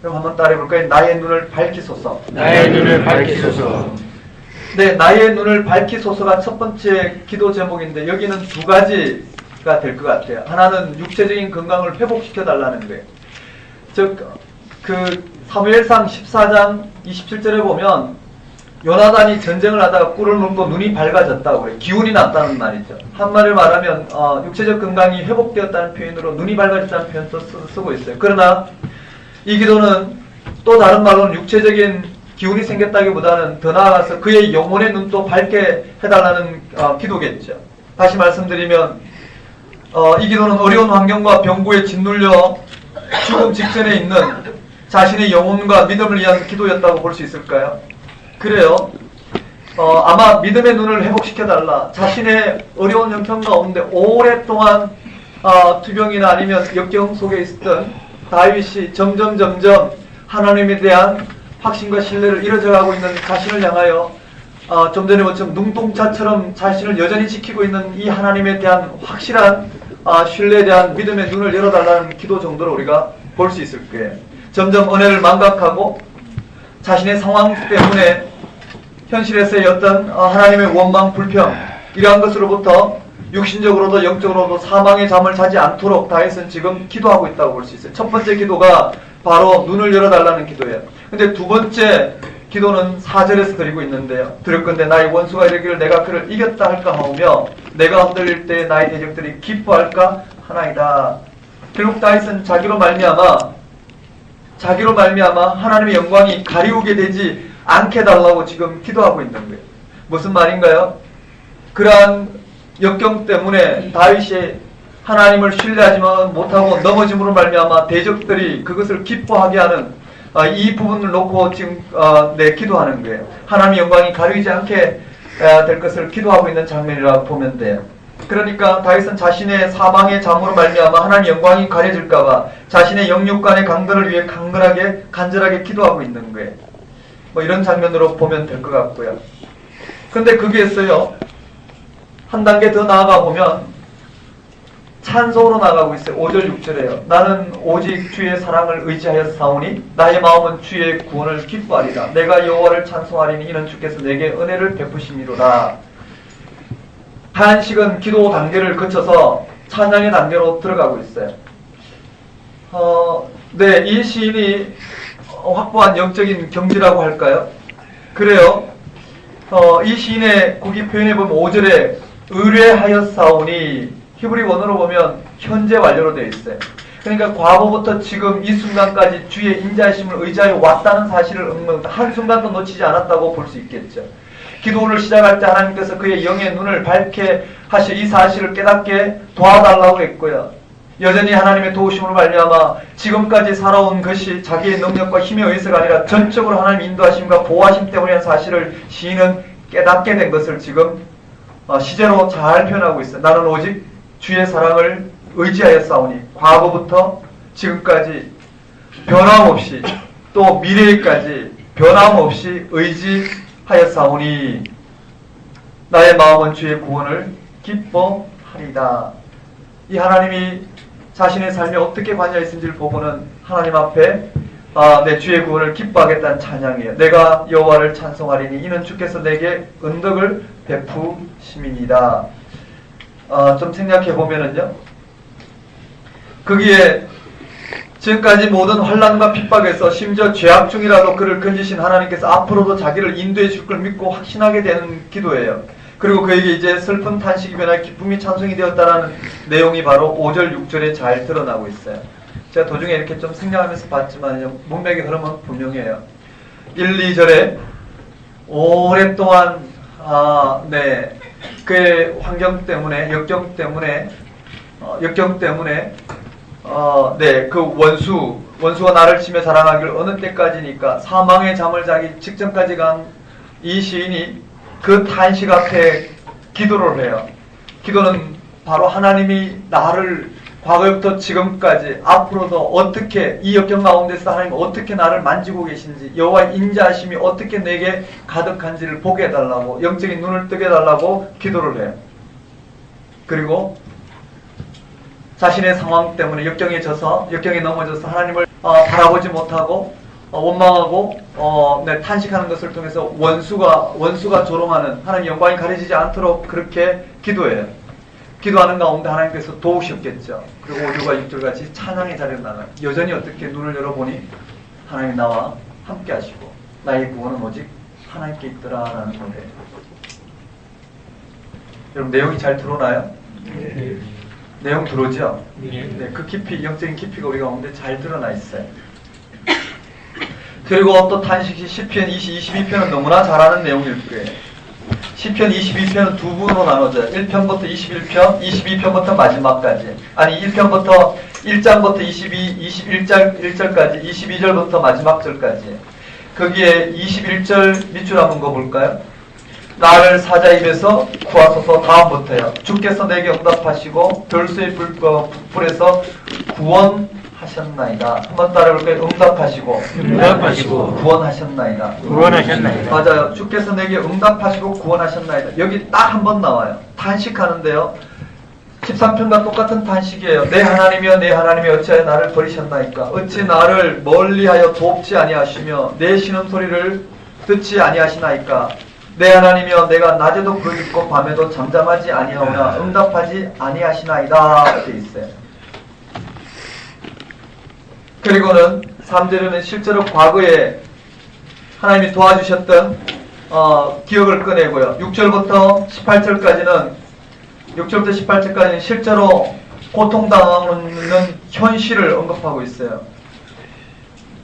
그럼 한번 따라해 볼까요? 나의 눈을 밝히소서.
나의 눈을 밝히소서.
나의 눈을 밝히소서가 첫 번째 기도 제목인데 여기는 두 가지가 될 것 같아요. 하나는 육체적인 건강을 회복시켜 달라는 거예요. 그 사무엘상 14장 27절에 보면 요나단이 전쟁을 하다가 꿀을 먹고 눈이 밝아졌다고 해요. 기운이 났다는 말이죠. 한마디로 말하면 육체적 건강이 회복되었다는 표현으로 눈이 밝아졌다는 표현도 쓰고 있어요. 그러나 이 기도는 또 다른 말로는 육체적인 기운이 생겼다기보다는 더 나아가서 그의 영혼의 눈도 밝게 해달라는 기도겠죠. 다시 말씀드리면 이 기도는 어려운 환경과 병고에 짓눌려 죽음 직전에 있는 자신의 영혼과 믿음을 위한 기도였다고 볼 수 있을까요? 그래요. 아마 믿음의 눈을 회복시켜달라. 자신의 어려운 형편 가운데 오랫동안 투병이나 아니면 역경 속에 있었던 다윗이 점점 하나님에 대한 확신과 신뢰를 잃어져가고 있는 자신을 향하여 좀 전에 것처럼 눈동자처럼 자신을 여전히 지키고 있는 이 하나님에 대한 확실한 신뢰에 대한 믿음의 눈을 열어달라는 기도 정도로 우리가 볼 수 있을 거예요. 점점 은혜를 망각하고 자신의 상황 때문에 현실에서의 어떤 하나님의 원망, 불평 이러한 것으로부터 육신적으로도 영적으로도 사망의 잠을 자지 않도록 다윗은 지금 기도하고 있다고 볼 수 있어요. 첫 번째 기도가 바로 눈을 열어달라는 기도예요. 근데 두 번째 기도는 4절에서 드리고 있는데요. 드렸건대 나의 원수가 이르기를 내가 그를 이겼다 할까 하오며 내가 흔들릴 때 나의 대적들이 기뻐할까 하나이다. 결국 다윗은 자기로 말미암아 하나님의 영광이 가리우게 되지 않게 달라고 지금 기도하고 있는 거예요. 무슨 말인가요? 그러한 역경 때문에 다윗이 하나님을 신뢰하지 못하고 넘어짐으로 말미암아 대적들이 그것을 기뻐하게 하는 이 부분을 놓고 지금 기도하는 거예요. 하나님의 영광이 가리지 않게 될 것을 기도하고 있는 장면이라고 보면 돼요. 그러니까 다윗은 자신의 사망의 잠으로 말미암아 하나님의 영광이 가려질까봐 자신의 영육간의 강건을 위해 간절하게 기도하고 있는 거예요. 뭐 이런 장면으로 보면 될 것 같고요. 근데 거기에서요 한 단계 더 나아가 보면 찬송으로 나가고 있어요. 5절 6절에요. 나는 오직 주의 사랑을 의지하여 사오니 나의 마음은 주의 구원을 기뻐하리라. 내가 여호와를 찬송하리니 이는 주께서 내게 은혜를 베푸심이로다. 한식은 기도 단계를 거쳐서 찬양의 단계로 들어가고 있어요. 이 시인이 확보한 영적인 경지라고 할까요? 그래요. 이 시인의 곡이 표현해보면 5절에 의뢰하였사오니 히브리 원어로 보면 현재 완료로 되어 있어요. 그러니까 과거부터 지금 이 순간까지 주의 인자하심을 의지하여 왔다는 사실을 한순간도 놓치지 않았다고 볼 수 있겠죠. 기도를 시작할 때 하나님께서 그의 영의 눈을 밝게 하시 이 사실을 깨닫게 도와달라고 했고요. 여전히 하나님의 도우심으로 말미암아 지금까지 살아온 것이 자기의 능력과 힘에 의해서가 아니라 전적으로 하나님의 인도하심과 보호하심 때문이라는 사실을 시인은 깨닫게 된 것을 지금 시제로 잘 표현하고 있어요. 나는 오직 주의 사랑을 의지하여 싸우니 과거부터 지금까지 변함없이 또 미래까지 변함없이 의지하여 싸우니 나의 마음은 주의 구원을 기뻐하리다. 이 하나님이 자신의 삶에 어떻게 관여했는지를 보고는 하나님 앞에 내 주의 구원을 기뻐하겠다는 찬양이에요. 내가 여호와를 찬송하리니 이는 주께서 내게 은덕을 베푸심이니이다. 좀 생각해 보면은요, 거기에 지금까지 모든 환난과 핍박에서 심지어 죄악 중이라도 그를 건지신 하나님께서 앞으로도 자기를 인도해 줄 걸 믿고 확신하게 되는 기도예요. 그리고 그에게 이제 슬픈 탄식이 변하여 기쁨이 찬송이 되었다라는 내용이 바로 5절 6절에 잘 드러나고 있어요. 제가 도중에 이렇게 좀 생각하면서 봤지만 문맥의 흐름은 분명해요. 1, 2절에 오랫동안 그의 환경 때문에 역경 때문에 그 원수가 나를 치며 자랑하기를 어느 때까지니까 사망의 잠을 자기 직전까지 간 이 시인이 그 탄식 앞에 기도를 해요. 기도는 바로 하나님이 나를 과거부터 지금까지 앞으로도 어떻게 이 역경 가운데서 하나님 어떻게 나를 만지고 계신지 여호와의 인자하심이 어떻게 내게 가득한지를 보게 해달라고 영적인 눈을 뜨게 해달라고 기도를 해요. 그리고 자신의 상황 때문에 역경에 넘어져서 하나님을 바라보지 못하고 원망하고 탄식하는 것을 통해서 원수가 조롱하는 하나님 영광이 가려지지 않도록 그렇게 기도해요. 기도하는 가운데 하나님께서 도우셨겠죠. 그리고 5절과 6절 같이 찬양의 자리로 나가요. 여전히 어떻게 눈을 열어보니 하나님 나와 함께 하시고 나의 구원은 오직 하나님께 있더라라는 노래예요. 여러분 내용이 잘 들어오나요?
네.
내용 들어오죠?
네.
그 깊이, 영적인 깊이가 우리 가운데 잘 드러나 있어요. 그리고 또 탄식시 시편 22편은 너무나 잘 아는 내용일 거예요. 시편 22편은 두 부분으로 나눠져요. 1편부터 21편, 22편부터 마지막까지. 아니 1편부터 1장부터 21절까지, 22절부터 마지막 절까지. 거기에 21절 밑줄 한번 거 볼까요? 나를 사자 입에서 구하소서. 다음부터요. 주께서 내게 응답하시고 들수의 불에서 구원하셨나이다. 한번 따라해볼까요? 응답하시고 구원하셨나이다. 맞아요. 주께서 내게 응답하시고 구원하셨나이다. 여기 딱 한 번 나와요. 단식하는데요. 13편과 똑같은 단식이에요. 내 하나님이여 내 하나님이 어찌하여 나를 버리셨나이까. 어찌 나를 멀리하여 돕지 아니하시며 내 신음소리를 듣지 아니하시나이까. 내 하나님이여 내가 낮에도 부르짖고 밤에도 잠잠하지 아니하오나 응답하지 아니하시나이다. 이렇게 있어요. 그리고는 3절에는 실제로 과거에 하나님이 도와주셨던 기억을 꺼내고요. 6절부터 18절까지는 실제로 고통당하는 현실을 언급하고 있어요.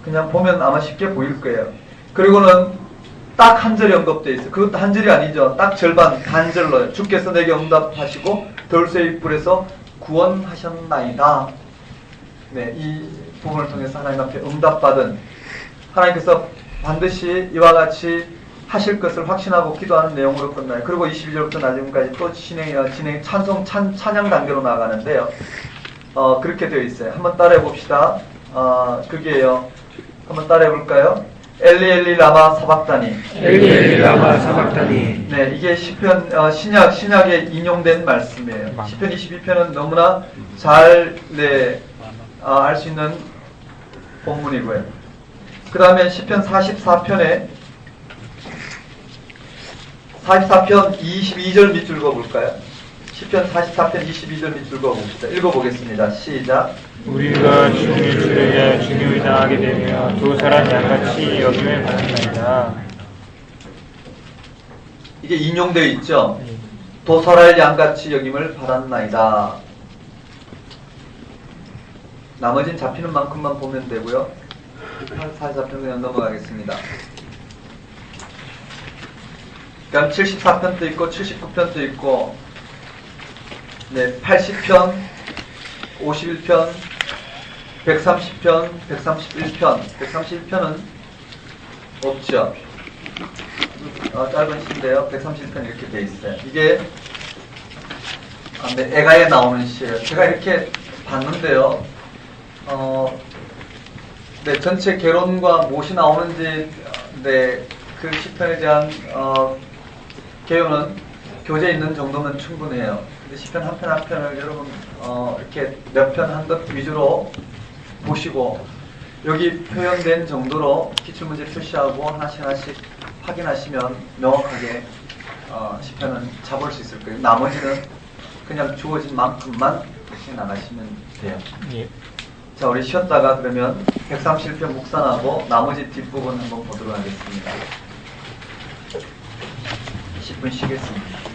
그냥 보면 아마 쉽게 보일 거예요. 그리고는 딱 한 절이 언급되어 있어요. 그것도 한 절이 아니죠. 딱 절반, 반절로요. 주께서 내게 응답하시고 돌쇠의 뿔에서 구원하셨나이다. 네, 이 부분을 통해서 하나님 앞에 응답받은, 하나님께서 반드시 이와 같이 하실 것을 확신하고 기도하는 내용으로 끝나요. 그리고 22절부터 나중까지 또 진행 찬양 단계로 나아가는데요. 그렇게 되어 있어요. 한번 따라해 봅시다. 그게요. 한번 따라해 볼까요? 엘리 엘리 라마 사박다니.
엘리 엘리 라마 사박다니.
네, 이게 시편 신약에 인용된 말씀이에요. 시편 22편은 너무나 잘 알 수 있는 본문이고요. 그 다음에 시편 44편 22절 밑줄 그어볼까요? 시편 44편 22절 밑줄 그어봅시다. 읽어보겠습니다. 시작.
우리가 주님의 주를 위하여 중용을 당하게 되며 도살한 양같이 여김을 받는다.
이게 인용되어 있죠. 도살할 양같이 여김을 받았나이다. 나머지는 잡히는 만큼만 보면 되고요. 44편 그냥 넘어가겠습니다. 그럼 74편도 있고 79편도 있고, 네, 80편, 51편, 130편, 131편. 131편은 없죠. 짧은 시인데요. 131편 이렇게 돼 있어요. 이게 네, 에가에 나오는 시예요. 제가 이렇게 봤는데요. 네, 전체 개론과 무엇이 나오는지, 네, 그 시편에 대한 개요는 교재에 있는 정도면 충분해요. 근데 시편 한 편 한 편을 여러분 이렇게 몇 편 한 것 위주로 보시고 여기 표현된 정도로 기출문제 표시하고 하나씩 확인하시면 명확하게 시편은 잡을 수 있을 거예요. 나머지는 그냥 주어진 만큼만 해 나가시면 돼요.
예.
자, 우리 쉬었다가 그러면 131편 묵상하고 나머지 뒷부분 한번 보도록 하겠습니다. 10분 쉬겠습니다.